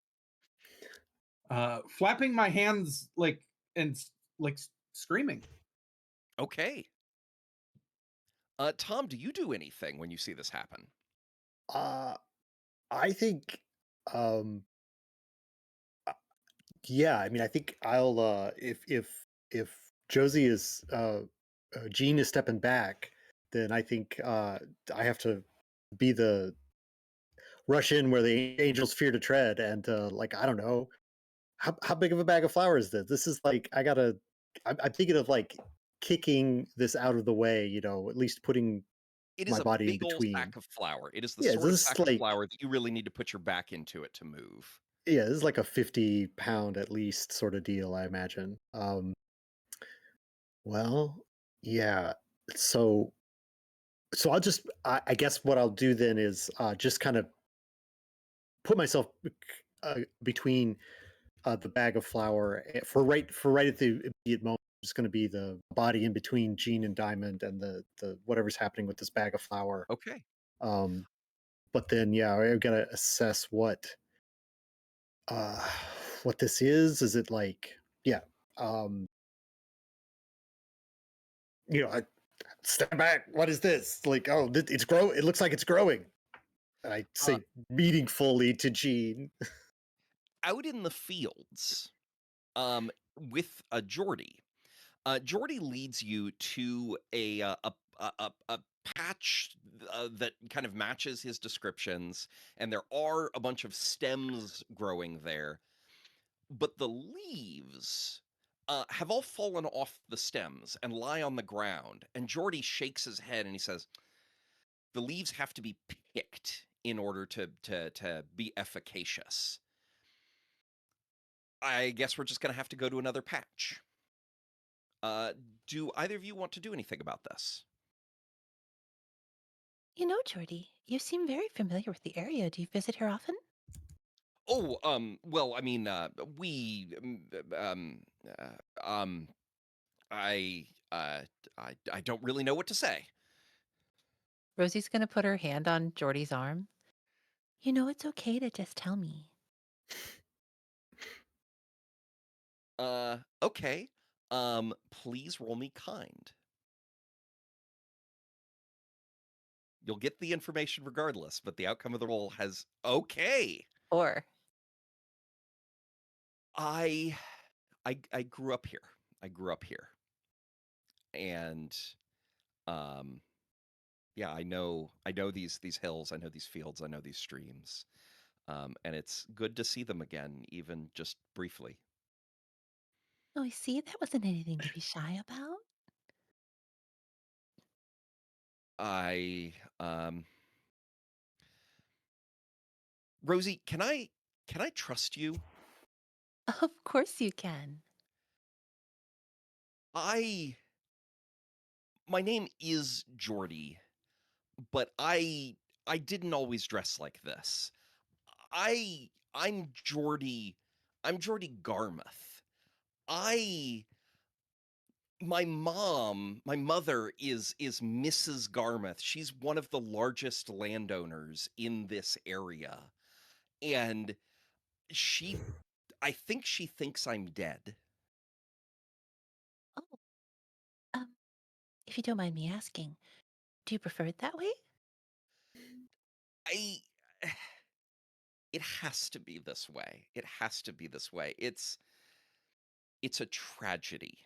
Flapping my hands like screaming. Okay. Tom, do you do anything when you see this happen? Uh, I think, um, uh, yeah. I mean, I think I'll if Josie is Jean is stepping back, then I think I have to be the rush in where the angels fear to tread, and like I don't know how big of a bag of flour is this? This is like I gotta. I'm thinking of like kicking this out of the way, at least putting It is my a big in big old between. sack of flour. It is the Yeah, sort of this is sack of like flour that you really need to put your back into it to move. yeah, this is like a 50 pound at least sort of deal, I imagine. Well, yeah. So so I guess what I'll do then is just kind of put myself between the bag of flour for right at the immediate moment. It's going to be the body in between Jean and Diamond, and the whatever's happening with this bag of flour. Okay. Um, but then, yeah, I've got to assess uh, what this is. Is it like, yeah, um, I stand back. What is this? Like, oh, it's grow. It looks like it's growing. And I Uh, say meaningfully to Jean. Out in the fields, with Geordie. Geordie leads you to a patch that kind of matches his descriptions, and there are a bunch of stems growing there, but the leaves have all fallen off the stems and lie on the ground. And Geordie shakes his head and he says, "The leaves have to be picked in order to be efficacious. I guess we're just gonna have to go to another patch." Uh, do either of you want to do anything about this? You know, Jordy, you seem very familiar with the area. Do you visit here often? Oh, well, I mean, we, um, I, uh, I don't really know what to say. Rosie's going to put her hand on Jordy's arm. You know, it's okay to just tell me. Okay. Please roll me kind. You'll get the information regardless, but the outcome of the roll has okay. Or, I, I grew up here. I grew up here, and um, yeah, I know these hills, I know these fields, I know these streams. And it's good to see them again, even just briefly. oh, I see, that wasn't anything to be shy about. I Rosie, can I trust you? Of course you can. I My name is Jordy, but I didn't always dress like this. I'm Jordy. I'm Jordy Garmuth. I my mother is Mrs. Garmuth. She's one of the largest landowners in this area. And she I think she thinks I'm dead. Oh, um, if you don't mind me asking, do you prefer it that way? I It has to be this way. It has to be this way. It's a tragedy.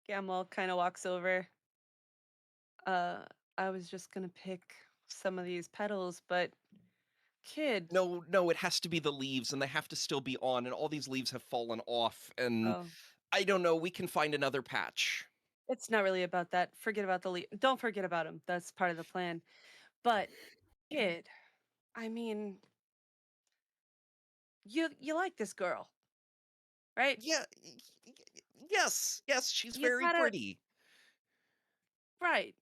Gamwell kind of walks over. Uh, I was just gonna pick some of these petals, but kid, No, no, it has to be the leaves and they have to still be on and all these leaves have fallen off and oh, I don't know, we can find another patch. it's not really about that. Forget about the leaf. Don't forget about him. That's part of the plan. But kid, I mean, you like this girl, right? Yeah, yes, yes, she's You very gotta pretty. right.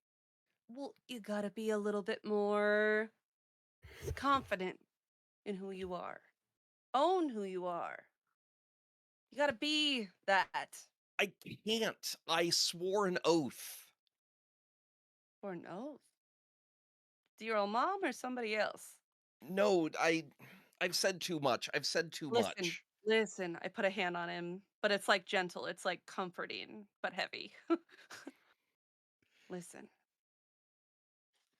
Well, you gotta be a little bit more confident in who you are. Own who you are. You gotta be that. I can't. I swore an oath. For an oath. To your own mom or somebody else? No, I've said too much. I've said too Listen, much. listen. I put a hand on him, but it's like gentle. It's like comforting, but heavy. Listen,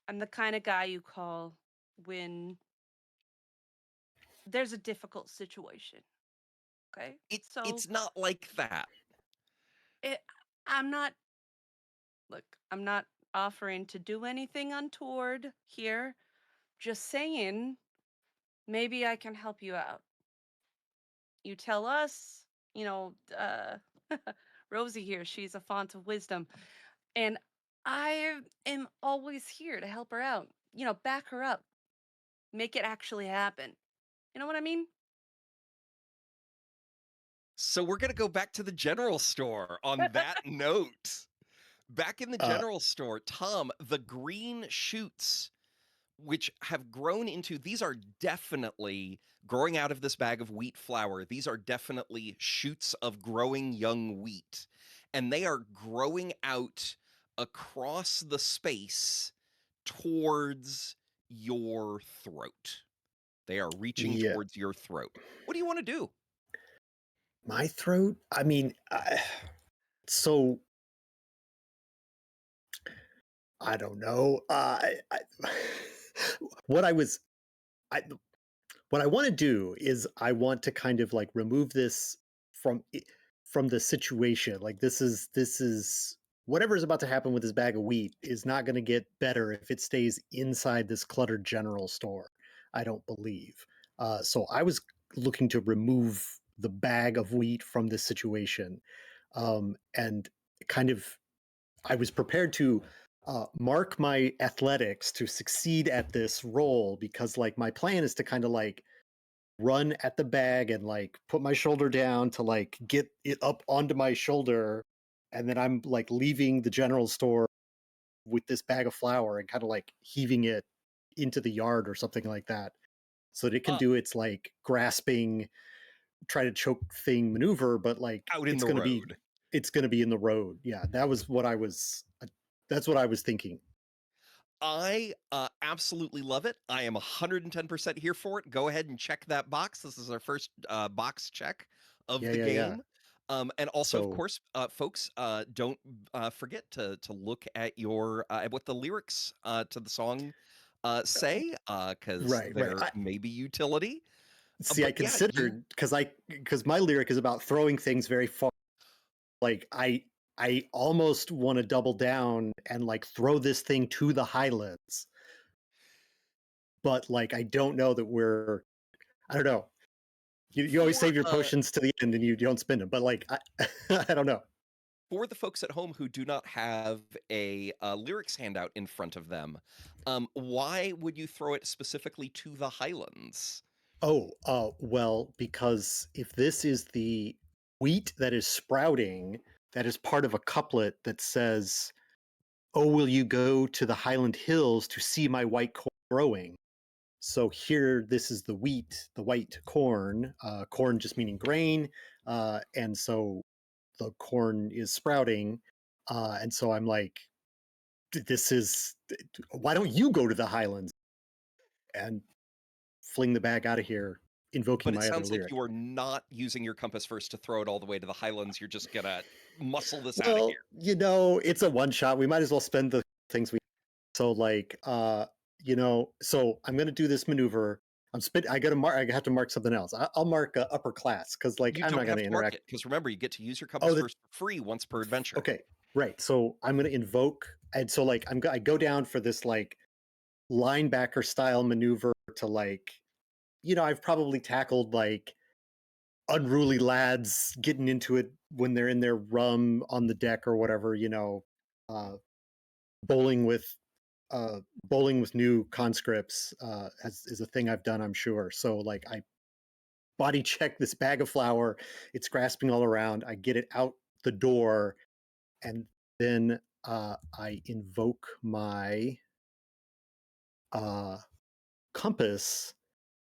I'm the kind of guy you call when there's a difficult situation. Okay? So It's not like that. it, I'm not, look, I'm not offering to do anything untoward here. Just saying, maybe I can help you out. You tell us, you know, Rosie here, she's a font of wisdom. And I am always here to help her out, back her up, make it actually happen. You know what I mean? So we're going to go back to the general store on that note. Back in the Uh, general store, Tom, the green shoots which have grown into, these are definitely growing out of this bag of wheat flour. These are definitely shoots of growing young wheat, and they are growing out across the space towards your throat. They are reaching Yeah, towards your throat. What do you want to do? my throat. I mean, so I don't know. What I was, I, what I want to do is I want to kind of like remove this from from the situation. Like this is whatever's about to happen with this bag of wheat is not going to get better if it stays inside this cluttered general store. I don't believe. So I was looking to remove the bag of wheat from this situation, and kind of I was prepared to mark my athletics to succeed at this role because like my plan is to kind of like run at the bag and like put my shoulder down to like get it up onto my shoulder, and then I'm like leaving the general store with this bag of flour and kind of like heaving it into the yard or something like that so that it can Uh, do its like grasping try to choke thing maneuver, but like out in the road. it's going to be in the road. Yeah, that was what I was that's what I was thinking. I absolutely love it. I am 110% here for it. Go ahead and check that box. This is our first box check of Yeah, the yeah, yeah. game. And also, of So course, folks, don't forget to look at your at what the lyrics to the song say, because right, right. there may be utility. See, I But yeah, you considered because my lyric is about throwing things very far. Like I almost want to double down and like throw this thing to the Highlands, but like I don't know that we're. I don't know. You always for save your potions to the end and you don't spend them, but like I I don't know. for the folks at home who do not have a lyrics handout in front of them, why would you throw it specifically to the Highlands? Oh, well, because if this is the wheat that is sprouting, that is part of a couplet that says, "Oh, will you go to the Highland Hills to see my white corn growing?" So here, this is the wheat, the white corn, corn just meaning grain, and so the corn is sprouting, and so I'm like, this is, why don't you go to the Highlands and fling the bag out of here, invoking But it my other sounds like lyric? you are not using your compass first to throw it all the way to the Highlands. You're just gonna muscle this out of Well, here. it's a one shot. We might as well spend the things we so like so I'm gonna do this maneuver. I gotta mark I have to mark something else. I'll mark upper class because like You I'm not don't have gonna to mark interact. it because remember, you get to use your compass Oh, that first for free once per adventure. okay. Right. So I'm gonna invoke and so like I go down for this like linebacker style maneuver to like I've probably tackled like unruly lads getting into it when they're in their rum on the deck or whatever, uh bowling with bowling with new conscripts is a thing I've done, I'm sure. So like I body check this bag of flour, it's grasping all around. I get it out the door, and then I invoke my uh, compass.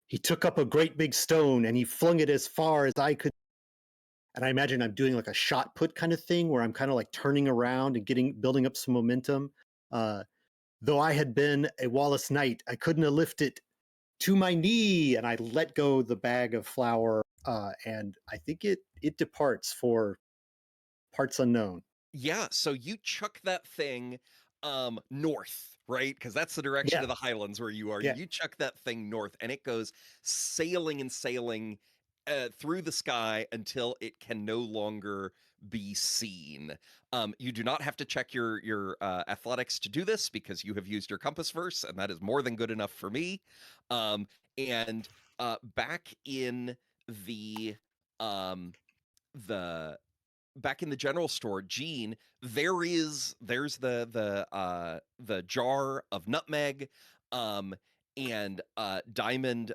He took up a great big stone and he flung it as far as I could. And I imagine I'm doing like a shot put kind of thing where I'm kind of like turning around and building up some momentum. Uh, Though I had been a Wallace knight, I couldn't have lifted to my knee, and I let go the bag of flour, and I think it departs for parts unknown. Yeah, so you chuck that thing north, right? Because that's the direction Yeah, of the Highlands where you are. yeah. You chuck that thing north and it goes sailing and sailing through the sky until it can no longer be seen. You do not have to check your athletics to do this because you have used your compass verse, and that is more than good enough for me. And back in the um the back in the general store, Gene, there's the jar of nutmeg, um, and Diamond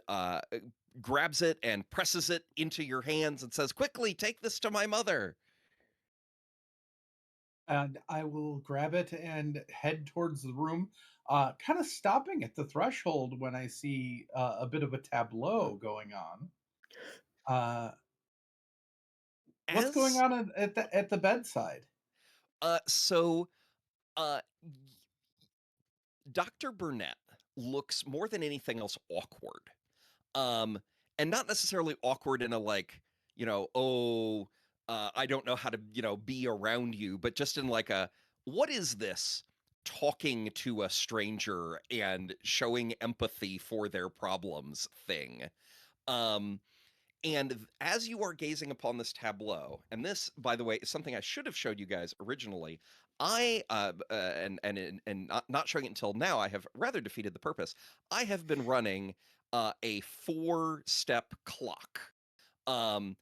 grabs it and presses it into your hands and says, "Quickly, take this to my mother." and I will grab it and head towards the room, kind of stopping at the threshold when I see a bit of a tableau going on. Uh, what's going As on at the bedside? so uh Dr. Burnett looks more than anything else awkward. Um, and not necessarily awkward in a like, oh, I don't know how to, be around you, but just in like a, what is this talking to a stranger and showing empathy for their problems thing? Um, and as you are gazing upon this tableau, and this, by the way, is something I should have showed you guys originally. And not showing it until now, I have rather defeated the purpose. I have been running a 4-step clock, um,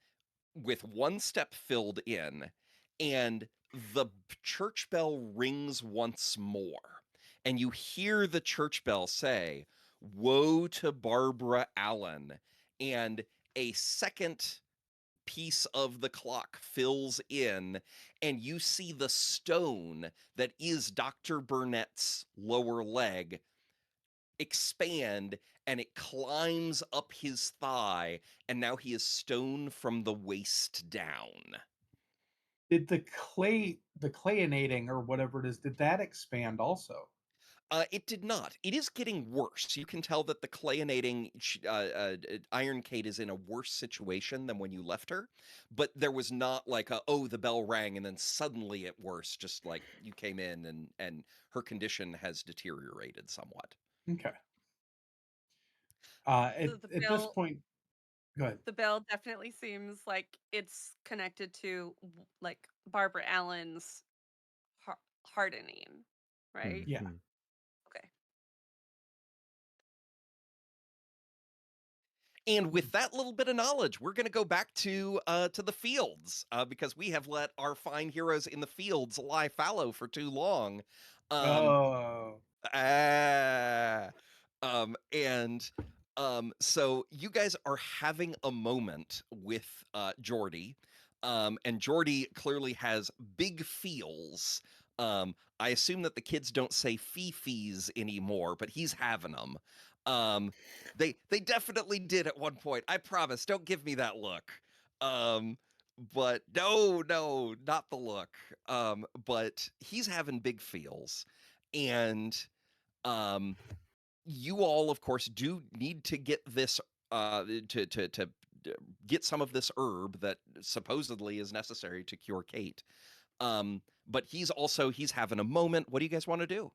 with 1 step filled in, and the church bell rings once more, and you hear the church bell say, "Woe to Barbara Allen," and a second piece of the clock fills in, and you see the stone that is Dr. Burnett's lower leg expand, and it climbs up his thigh, and now he is stone from the waist down. Did the clayinating or whatever it is, did that expand also? It did not. It is getting worse. You can tell that the clayinating Iron Kate is in a worse situation than when you left her. But there was not like oh, the bell rang and then suddenly it worse. Just like you came in and her condition has deteriorated somewhat. Okay. So At this point, go ahead. the bell definitely seems like it's connected to like Barbara Allen's hardening, right? Yeah. Mhm. Okay. And with that little bit of knowledge, we're going to go back to the fields, because we have let our fine heroes in the fields lie fallow for too long. Um, Oh, Ah. So you guys are having a moment with Jordy. And Jordy clearly has big feels. I assume that the kids don't say fee-fees anymore, but he's having them. They definitely did at one point. I promise. Don't give me that look. Um, but no, not the look. But he's having big feels, and um, you all, of course, do need to get this to get some of this herb that supposedly is necessary to cure Kate. But he's having a moment. What do you guys want to do?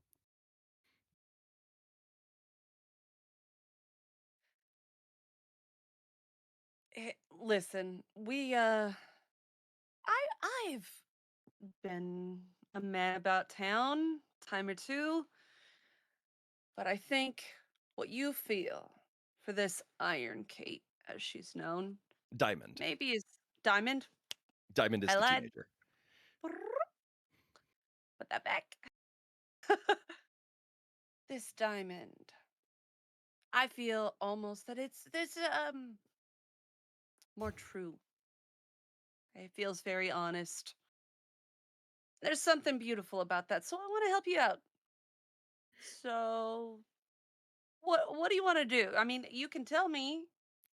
Listen, I've been a man about town time or two, but I think what you feel for this Iron Kate, as she's known, Diamond. maybe is Diamond. Diamond is I the lied. teenager. Put that back. This Diamond. I feel almost that it's this more true. It feels very honest. There's something beautiful about that, so I want to help you out. So, what do you want to do? I mean, you can tell me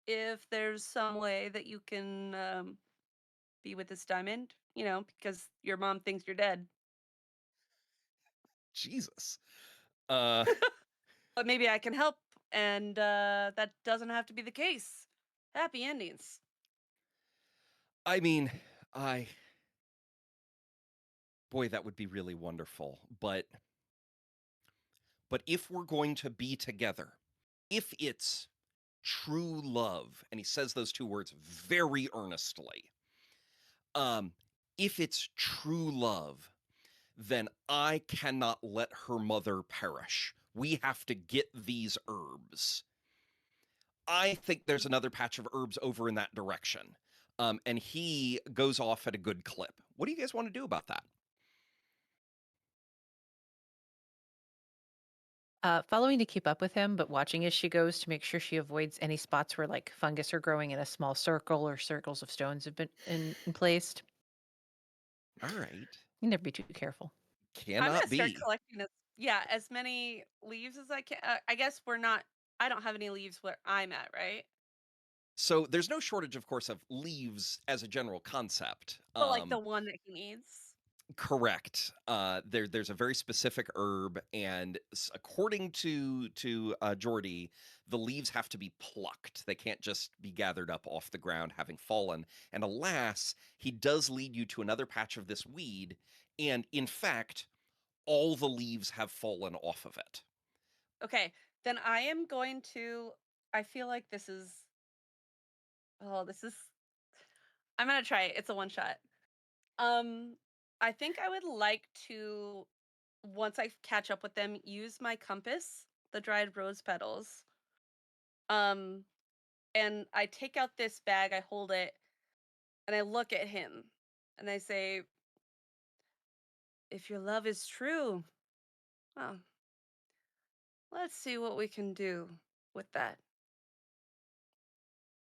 if there's some way that you can be with this diamond, because your mom thinks you're dead. Jesus. Uh, But maybe I can help, and that doesn't have to be the case. Happy endings. I mean, I boy, that would be really wonderful. But if we're going to be together, if it's true love, and he says those two words very earnestly, um, if it's true love, then I cannot let her mother perish. We have to get these herbs. I think there's another patch of herbs over in that direction. And he goes off at a good clip. What do you guys want to do about that? Following to keep up with him, but watching as she goes to make sure she avoids any spots where like fungus are growing in a small circle or circles of stones have been placed. All right. You never be too careful. I'm gonna Cannot start be. collecting as many leaves as I can. I guess I don't have any leaves where I'm at, right? So there's no shortage, of course, of leaves as a general concept. But like the one that he needs. Correct. There's a very specific herb, and according to Jordy, the leaves have to be plucked. They can't just be gathered up off the ground, having fallen. And alas, he does lead you to another patch of this weed, and in fact, all the leaves have fallen off of it. Okay, then I am going to. I feel like this is. Oh, this is. I'm gonna try it. It's a one shot. Um, I think I would like to, once I catch up with them, use my compass, the dried rose petals. Um, and I take out this bag, I hold it, and I look at him, and I say, "If your love is true, well, let's see what we can do with that.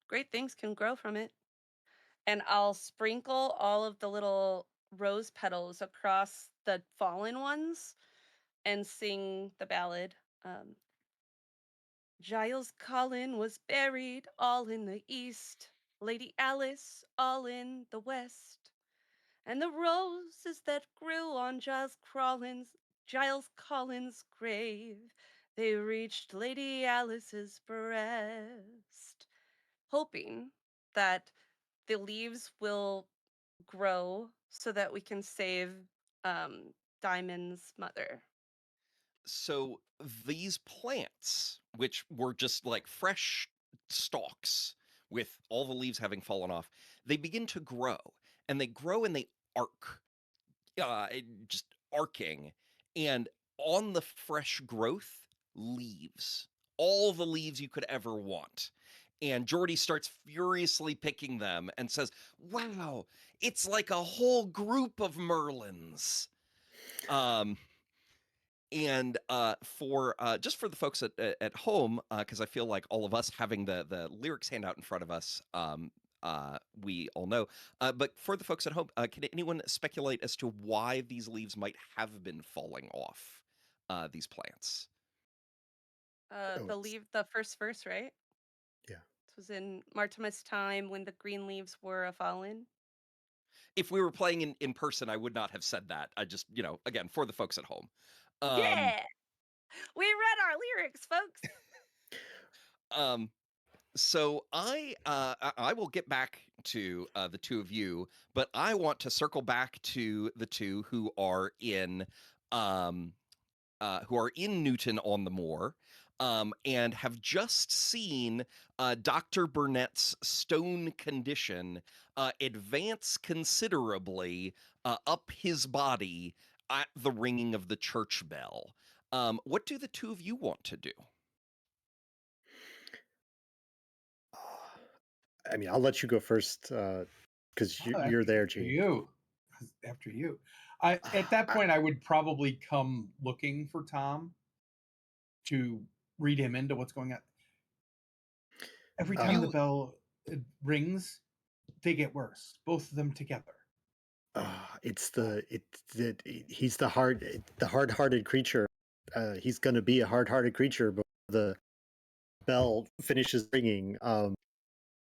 Great things can grow from it." And I'll sprinkle all of the little rose petals across the fallen ones and sing the ballad. Um, Giles Colin was buried all in the east, Lady Alice all in the west, and the roses that grew on Giles Colin's grave, they reached Lady Alice's breast, hoping that the leaves will grow so that we can save um, Diamond's mother. So these plants, which were just like fresh stalks with all the leaves having fallen off, they begin to grow, and they grow and they arc, just arcing, and on the fresh growth, leaves, all the leaves you could ever want. And Jordy starts furiously picking them and says, "Wow, it's like a whole group of Merlins." Um, and for just for the folks at home, because I feel like all of us having the lyrics handout in front of us, we all know. But for the folks at home, can anyone speculate as to why these leaves might have been falling off these plants? Oh, The first verse, right? yeah. This was in Martimas time when the green leaves were a fallen. If we were playing in person, I would not have said that. I just, again, for the folks at home. Um, Yeah, we read our lyrics, folks. um, So I will get back to the two of you, but I want to circle back to the two um who are in Newton on the Moor, and have just seen Dr. Burnett's stone condition advance considerably up his body at the ringing of the church bell. What do the two of you want to do? I mean, I'll let you go first because you're there, After Gene. you. After you. At that point, I would probably come looking for Tom to read him into what's going on. Every time the You bell rings, they get worse. Both of them together. He's the hard-hearted creature. He's going to be a hard-hearted creature before the bell finishes ringing.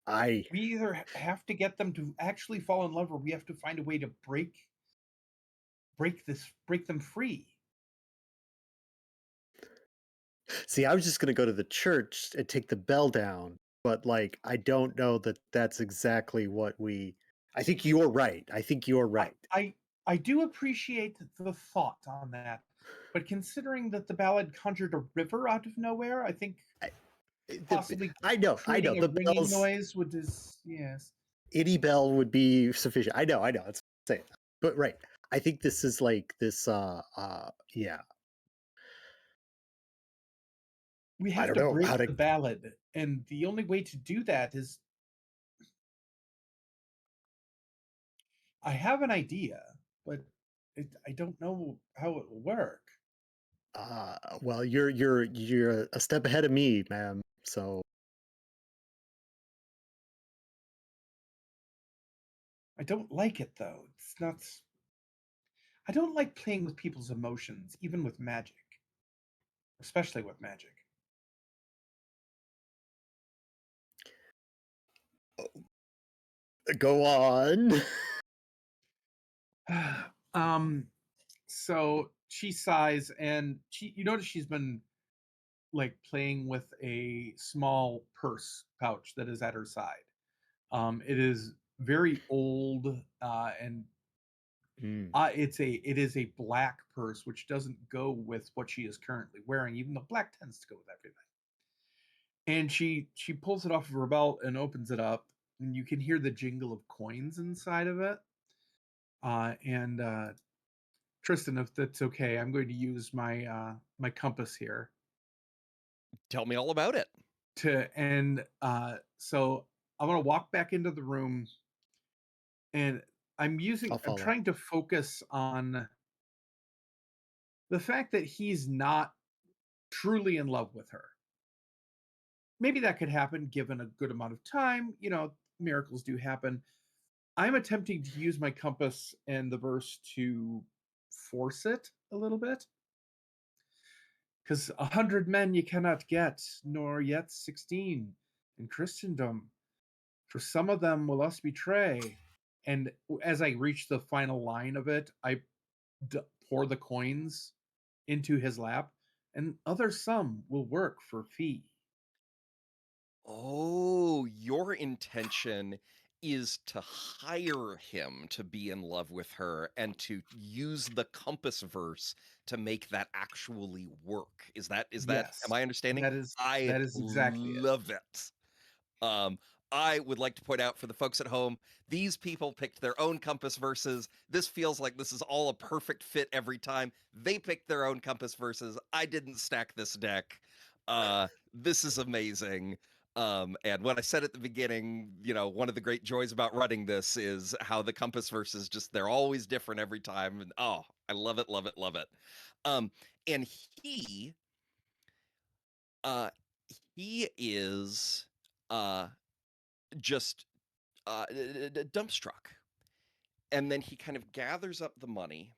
I We either have to get them to actually fall in love, or we have to find a way to break them free. see. I was just going to go to the church and take the bell down, but like I don't know that that's exactly what we. I think you're right. I think you're right. I do appreciate the thought on that, but considering that the ballad conjured a river out of nowhere, I think possibly I know. creating a The ringing bells. noise would just yes. Any bell would be sufficient. I know. It's saying, but right. I think this is like this. Yeah. We I have don't to know break how to. the ballad, and the only way to do that is I have an idea, but I don't know how it will work. Well, you're a step ahead of me, ma'am. So I don't like it though. It's not. I don't like playing with people's emotions, even with magic, especially with magic. Go on. So she sighs, and you notice she's been like playing with a small purse pouch that is at her side. It is very old, and Mm. it is a black purse, which doesn't go with what she is currently wearing, even though black tends to go with everything. And she pulls it off of her belt and opens it up, and you can hear the jingle of coins inside of it. And Tristan, if that's okay, I'm going to use my compass here Tell me all about it. so I'm gonna walk back into the room, and I'll I'm follow. trying to focus on the fact that he's not truly in love with her. Maybe that could happen given a good amount of time. Miracles do happen. I'm attempting to use my compass and the verse to force it a little bit. Because 100 men you cannot get, nor yet 16 in Christendom. For some of them will us betray. And as I reach the final line of it, I pour the coins into his lap, and other some will work for fee. Oh, your intention is to hire him to be in love with her and to use the compass verse to make that actually work. Is that am Yes, I understanding? I that is exactly it. love it. Um, I would like to point out for the folks at home, these people picked their own compass verses. This feels like this is all a perfect fit every time. They picked their own compass verses. I didn't stack this deck. This is amazing. And when I said at the beginning, one of the great joys about running this is how the compass verses they're always different every time. And oh, I love it, love it, love it. Um, and uh, he is uh just dumbstruck. And then he kind of gathers up the money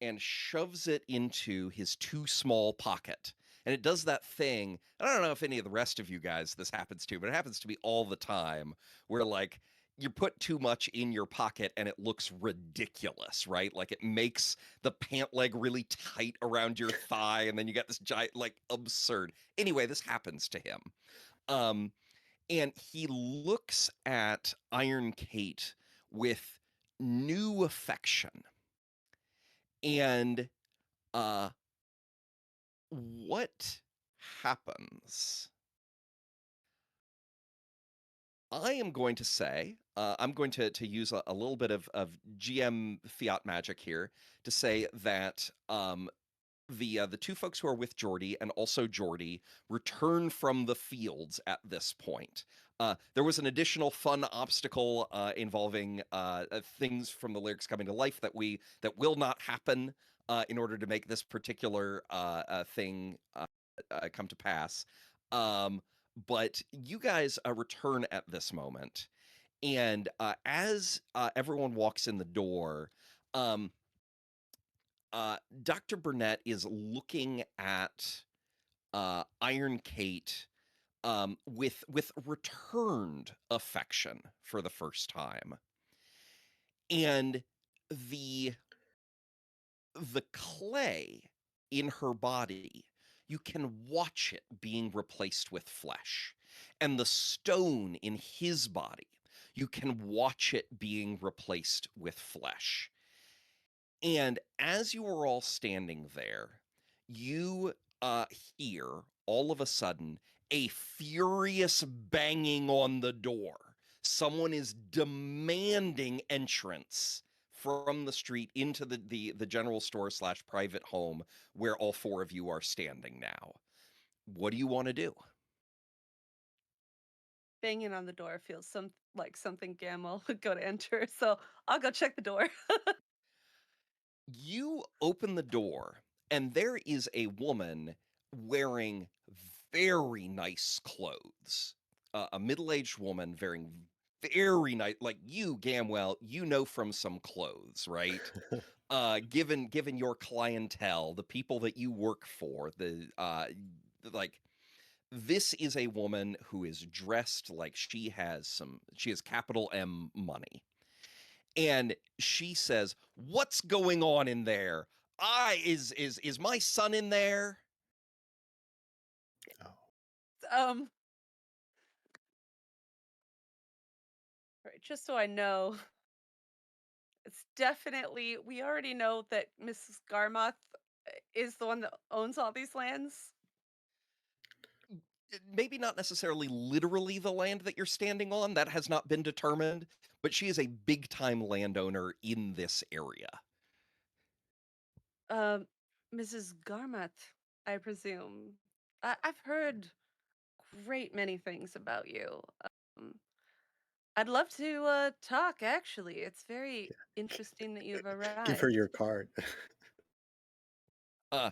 and shoves it into his too small pocket. And it does that thing. I don't know if any of the rest of you guys this happens to, but it happens to me all the time where like you put too much in your pocket and it looks ridiculous, right? Like it makes the pant leg really tight around your thigh and then you got this giant like absurd. Anyway, this happens to him. Um and he looks at Iron Kate with new affection. And uh what happens? I am going to say, I'm going to use a little bit of GM fiat magic here to say that the two folks who are with Jordy and also Jordy return from the fields at this point. There was an additional fun obstacle involving things from the lyrics coming to life that will not happen in order to make this particular thing come to pass. Um, but you guys return at this moment, and as everyone walks in the door, um, Dr. Burnett is looking at Iron Kate with returned affection for the first time, and the the clay in her body, you can watch it being replaced with flesh, and the stone in his body, you can watch it being replaced with flesh. And as you are all standing there, you hear all of a sudden a furious banging on the door. Someone is demanding entrance from the street into the general store slash private home where all four of you are standing now. What do you want to do? Banging on the door feels like something Gamel would go to enter, so I'll go check the door. You open the door, and there is a woman wearing very nice clothes. A middle-aged woman wearing very nice, like you, Gamwell, from some clothes, right? given your clientele, the people that you work for, like this is a woman who is dressed like she has capital M money. And she says, "What's going on in there? Is my son in there?" Oh. Um, right, just so I know, it's definitely we already know that Mrs. Garmoth is the one that owns all these lands. Maybe not necessarily literally the land that you're standing on, that has not been determined, but she is a big time landowner in this area. Um, Mrs. Garmoth, I presume. I've heard great many things about you. Um, I'd love to talk, actually. It's very interesting that you've Give her arrived. your card. Uh,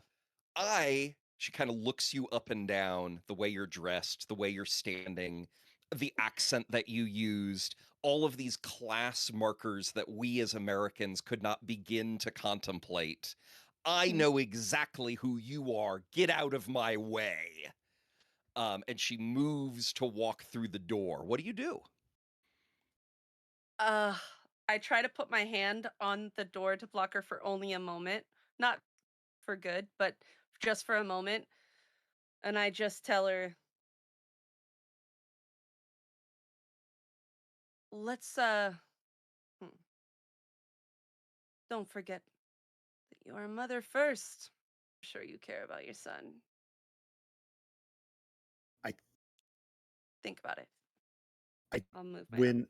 she kind of looks you up and down, the way you're dressed, the way you're standing, the accent that you used, all of these class markers that we as Americans could not begin to contemplate. I Mhm. know exactly who you are. Get out of my way. And she moves to walk through the door. What do you do? Uh, I try to put my hand on the door to block her for only a moment. Not for good, but just for a moment. And I just tell her, let's, hmm, don't forget that you are a mother first. I'm sure you care about your son. I Think about it. I I'll move my arm. when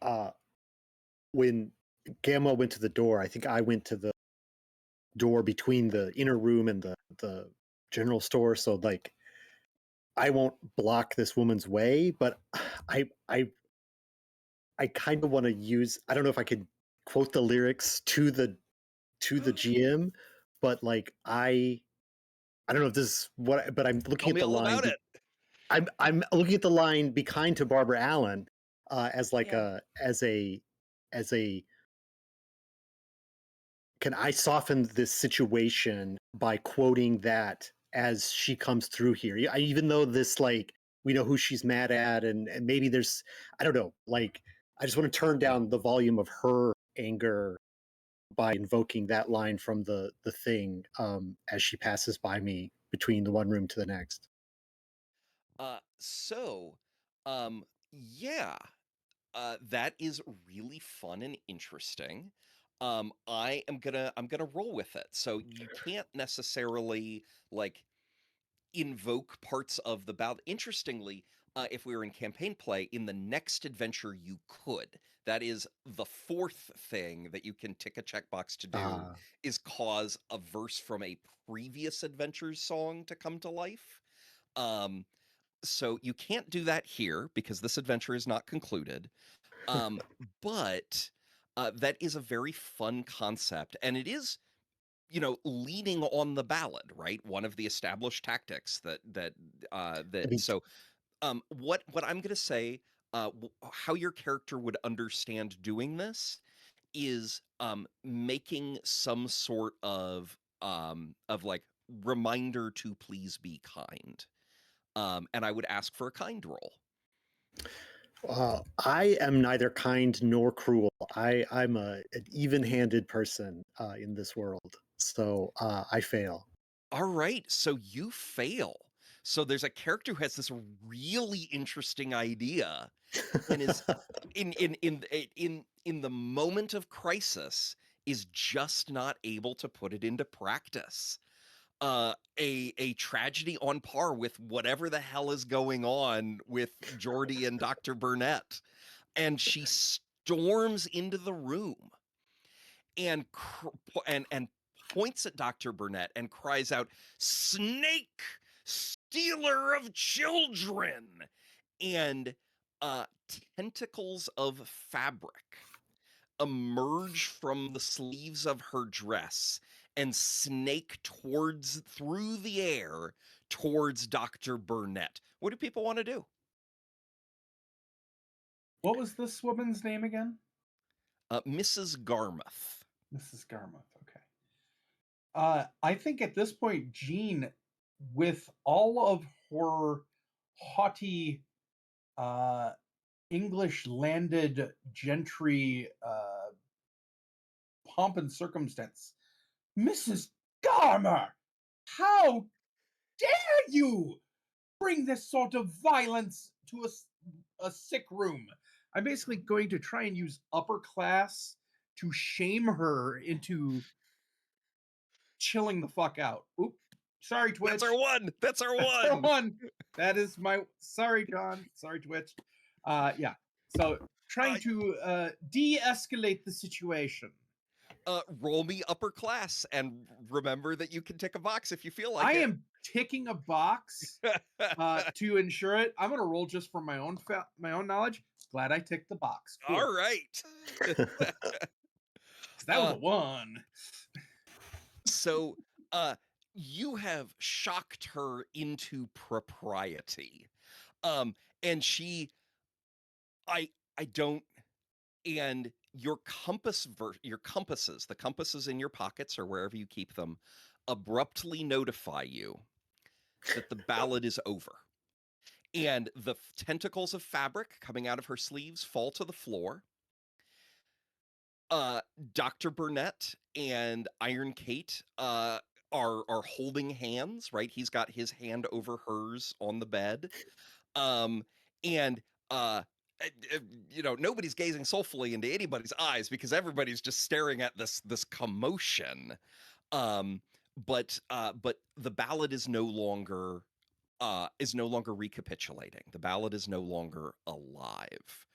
uh when Gamma went to the door, I think I went to the door between the inner room and the general store. So like I won't block this woman's way, but I I I kind of want to use, I don't know if I could quote the lyrics to the GM, but like I don't know if this is what, but I'm looking Tell at me the all line. about it. I'm looking at the line "Be kind to Barbara Allen" as like Yeah. a as a can I soften this situation by quoting that as she comes through here? Even though this like we know who she's mad at, and maybe there's I don't know, like I just want to turn down the volume of her anger by invoking that line from the thing as she passes by me between the one room to the next. So, yeah, that is really fun and interesting. I'm gonna roll with it. So you can't necessarily like invoke parts of the ballad. Interestingly, if we were in campaign play, in the next adventure you could. That is the fourth thing that you can tick a checkbox to do Uh, is cause a verse from a previous adventure's song to come to life. Um, so you can't do that here because this adventure is not concluded. Um, but that is a very fun concept, and it is, leaning on the ballad, right? One of the established tactics I that mean, so what I'm gonna say, how your character would understand doing this is making some sort of like reminder to please be kind. And I would ask for a kind roll. I am neither kind nor cruel. I'm an even-handed person in this world, so I fail. All right, so you fail. So there's a character who has this really interesting idea and is in the moment of crisis is just not able to put it into practice. A tragedy on par with whatever the hell is going on with Jordy and Dr. Burnett, and she storms into the room and and points at Dr. Burnett and cries out, "Snake, stealer of children!" And uh, tentacles of fabric emerge from the sleeves of her dress and snake towards through the air towards Dr. Burnett. What do people want to do? What was this woman's name again? Mrs. Garmuth. Mrs. Garmuth. Okay. I think at this point, Jean, with all of her haughty English landed gentry pomp and circumstance, Mrs. Garmer, how dare you bring this sort of violence to a sick room? I'm basically going to try and use upper class to shame her into chilling the fuck out. Oop. Sorry, Twitch. That's our one. That's our That's our one. one. That is my sorry, John. Sorry, Twitch. Yeah. So trying to de-escalate the situation. Roll me upper class, and remember that you can tick a box if you feel like I it. am ticking a box to ensure it. I'm gonna roll just for my own knowledge. Glad I ticked the box. Cool. All right. 'Cause that was a 1. So, you have shocked her into propriety. And I don't, and your your compasses, the compasses in your pockets or wherever you keep them, abruptly notify you that the ballad is over. And the tentacles of fabric coming out of her sleeves fall to the floor. uh Dr. Burnett and Iron Kate are holding hands, right? He's got his hand over hers on the bed. Um and nobody's gazing soulfully into anybody's eyes because everybody's just staring at this commotion. Um but the ballad is no longer recapitulating. The ballad is no longer alive.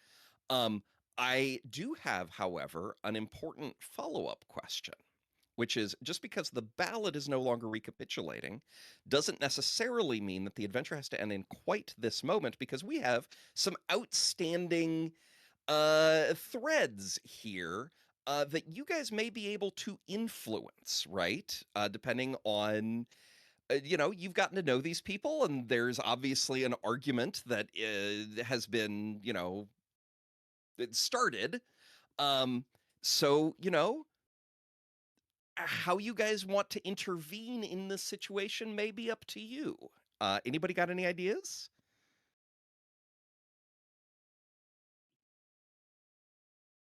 Um, I do have, however, an important follow-up question, which is just because the ballad is no longer recapitulating doesn't necessarily mean that the adventure has to end in quite this moment, because we have some outstanding threads here that you guys may be able to influence, right? Depending on you've gotten to know these people, and there's obviously an argument that has been it started. Um, so, how you guys want to intervene in this situation may be up to you. Anybody got any ideas?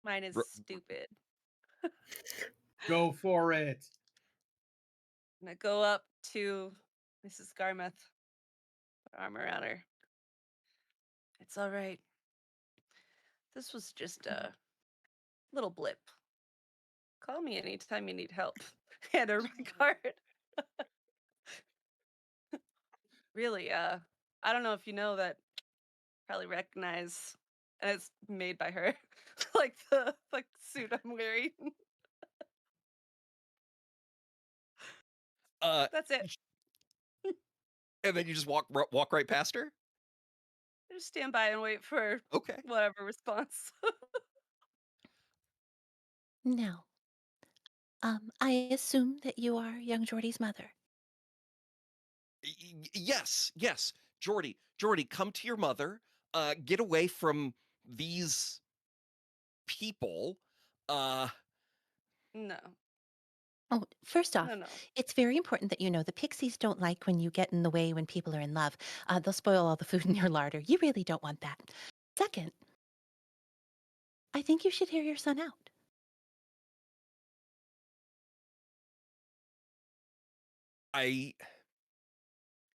Mine is R- stupid. Go for it. I'm gonna go up to Mrs. Garmuth, put arm around her. It's all right. This was just a little blip. Call me anytime you need help. Hand her my card. Really, I don't know if you know that, probably recognize, and it's made by her, like the suit I'm wearing. uh, That's it. and then you just walk right past her. Just stand by and wait for Okay. whatever response. Now, I assume that you are young Jordy's mother. Yes. Jordy, come to your mother. Get away from these people. Uh, No, Oh, first off, no. it's very important that you know the pixies don't like when you get in the way when people are in love. They'll spoil all the food in your larder. You really don't want that. Second, I think you should hear your son out.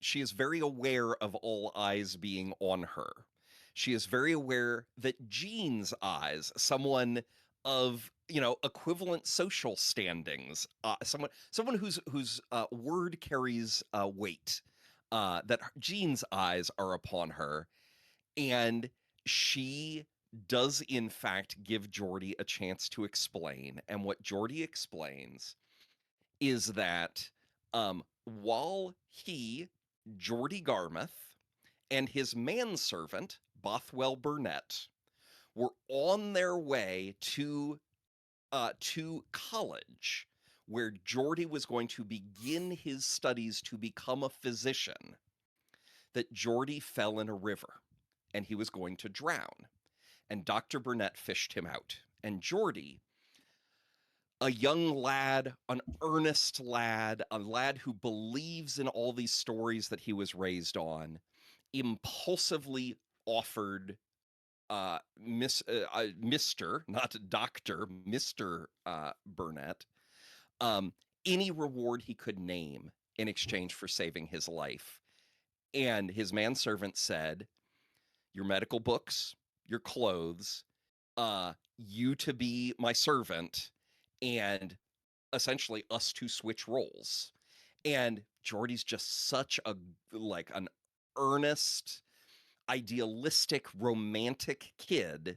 she is very aware of all eyes being on her. She is very aware that Jean's eyes, someone of equivalent social standings, someone whose word carries weight, that Jean's eyes are upon her, and she does in fact give Jordy a chance to explain. And what Jordy explains is that while Jordy Garmuth, and his manservant, Bothwell Burnett, were on their way to college, where Jordy was going to begin his studies to become a physician, that Jordy fell in a river and he was going to drown. And Dr. Burnett fished him out. And Jordy a young lad, an earnest lad, a lad who believes in all these stories that he was raised on, impulsively offered Mr., not Dr., Mr. Burnett, um, any reward he could name in exchange for saving his life. And his manservant said, your medical books, your clothes, you to be my servant, and essentially us to switch roles. And Jordy's just such a like an earnest, idealistic, romantic kid.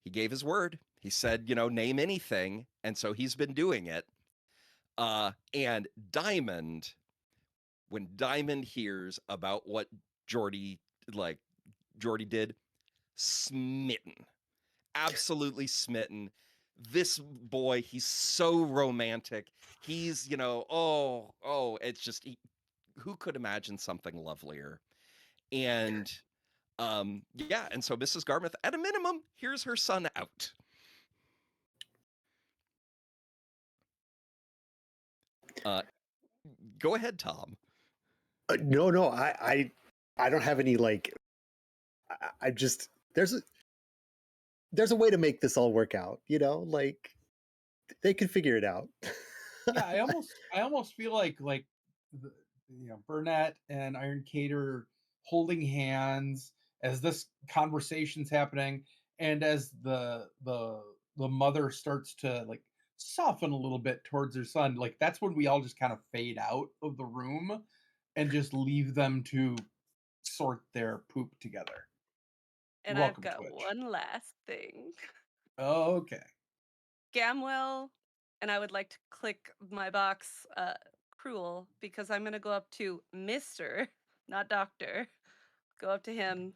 He gave his word. He said, name anything, and so he's been doing it. And Diamond, when Diamond hears about what Jordy like Jordy did, smitten, absolutely smitten. This boy, he's so romantic. He's, it's just who could imagine something lovelier? And yeah, and so Mrs. Garmouth, at a minimum, here's her son out. Go ahead, Tom. No, I don't have any like. I just there's a way to make this all work out. Like they can figure it out. Yeah, I almost feel like the, Burnett and Iron Cater holding hands as this conversation's happening, and as the mother starts to like soften a little bit towards her son, like that's when we all just kind of fade out of the room and just leave them to sort their poop together. You're And I've welcome, got Twitch. one last thing. Okay. Gamwell, and I would like to click my box cruel because I'm going to go up to Mr., not Doctor. Go up to him,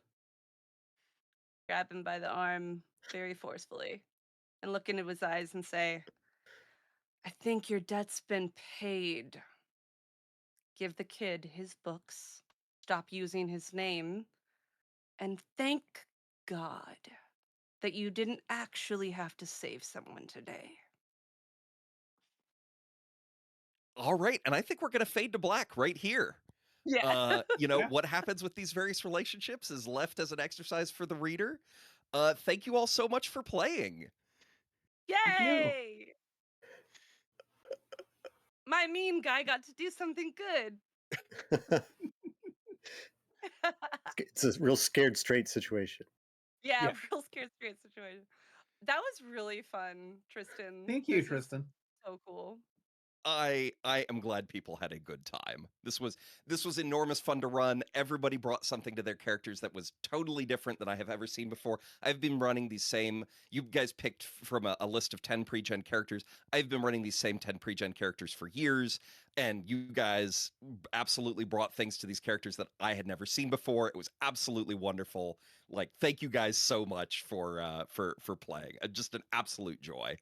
grab him by the arm very forcefully, and look into his eyes and say, I think your debt's been paid. Give the kid his books, stop using his name, and thank God that you didn't actually have to save someone today. All right, and I think we're going to fade to black right here. Yeah. Yeah. What happens with these various relationships is left as an exercise for the reader. Thank you all so much for playing. Thank you. Yay! My mean guy got to do something good. It's a real scared straight situation. Yeah, Yeah. real scared straight situation. That was really fun, Tristan. Thank you, This is Tristan. so cool. I am glad people had a good time. This was enormous fun to run. Everybody brought something to their characters that was totally different than I have ever seen before. I've been running these same. You guys picked from a list of 10 pre-gen characters. I've been running these same 10 pre-gen characters for years, and you guys absolutely brought things to these characters that I had never seen before. It was absolutely wonderful. Like, thank you guys so much for playing. Just an absolute joy.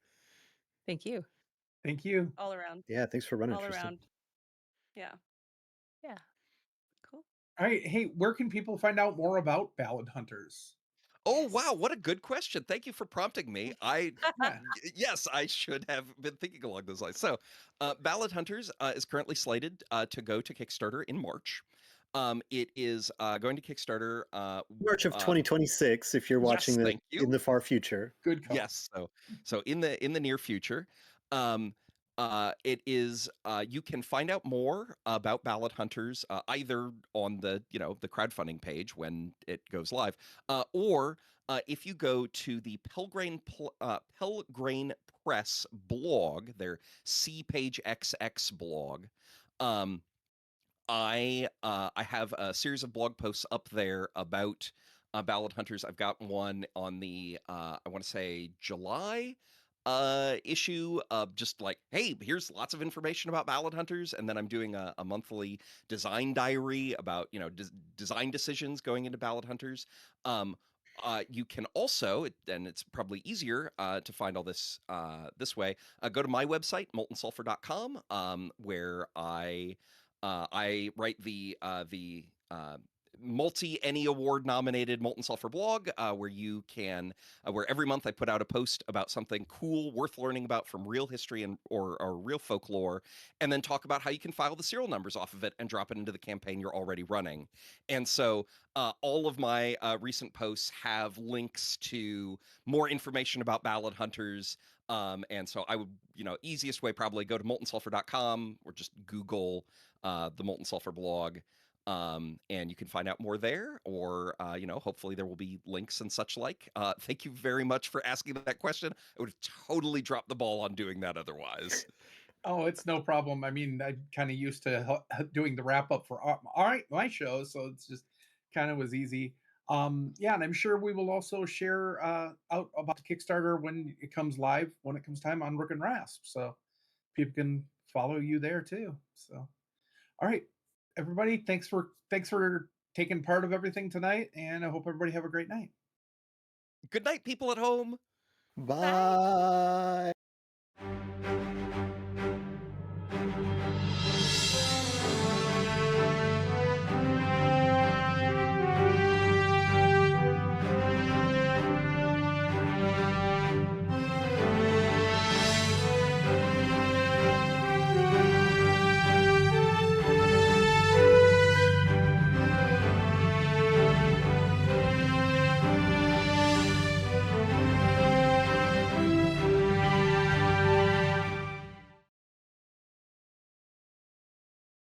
Thank you. Thank you. All around. Yeah, thanks for running, All Tristan. around. Yeah. Yeah. Cool. All right. Hey, where can people find out more about Ballad Hunters? Oh, wow, what a good question. Thank you for prompting me. Yeah. Yes, I should have been thinking along those lines. So, Ballad Hunters is currently slated to go to Kickstarter in March. It is going to Kickstarter. March of 2026, if you're watching Yes, it thank in you. the far future. Good call. Yes, so in the near future, um, it is. You can find out more about Ballad Hunters either on the crowdfunding page when it goes live, or if you go to the Pelgrane Press blog, their C Page XX blog. Um, I have a series of blog posts up there about Ballad Hunters. I've got one on the I want to say July issue of just like, hey, here's lots of information about Ballad Hunters, and then I'm doing a monthly design diary about design decisions going into Ballad Hunters. You can also, and it's probably easier to find all this this way. Go to my website, moltensulfur.com, where I write the multi-Any Award nominated Molten Sulfur blog, where you can, where every month I put out a post about something cool, worth learning about from real history or real folklore, and then talk about how you can file the serial numbers off of it and drop it into the campaign you're already running. And so all of my recent posts have links to more information about Ballad Hunters. And so I would, easiest way probably go to moltensulfur.com or just Google the Molten Sulfur blog. And you can find out more there, or hopefully there will be links and such like. Thank you very much for asking that question. I would have totally dropped the ball on doing that otherwise. Oh, it's no problem. I mean, I'm kind of used to doing the wrap up for all right my show, so it's just kind of was easy. Yeah, and I'm sure we will also share out about the Kickstarter when it comes live, when it comes time on Rook and Rasp, so people can follow you there too. So, all right, everybody, thanks for taking part of everything tonight, and I hope everybody have a great night. Good night, people at home. Bye. Bye.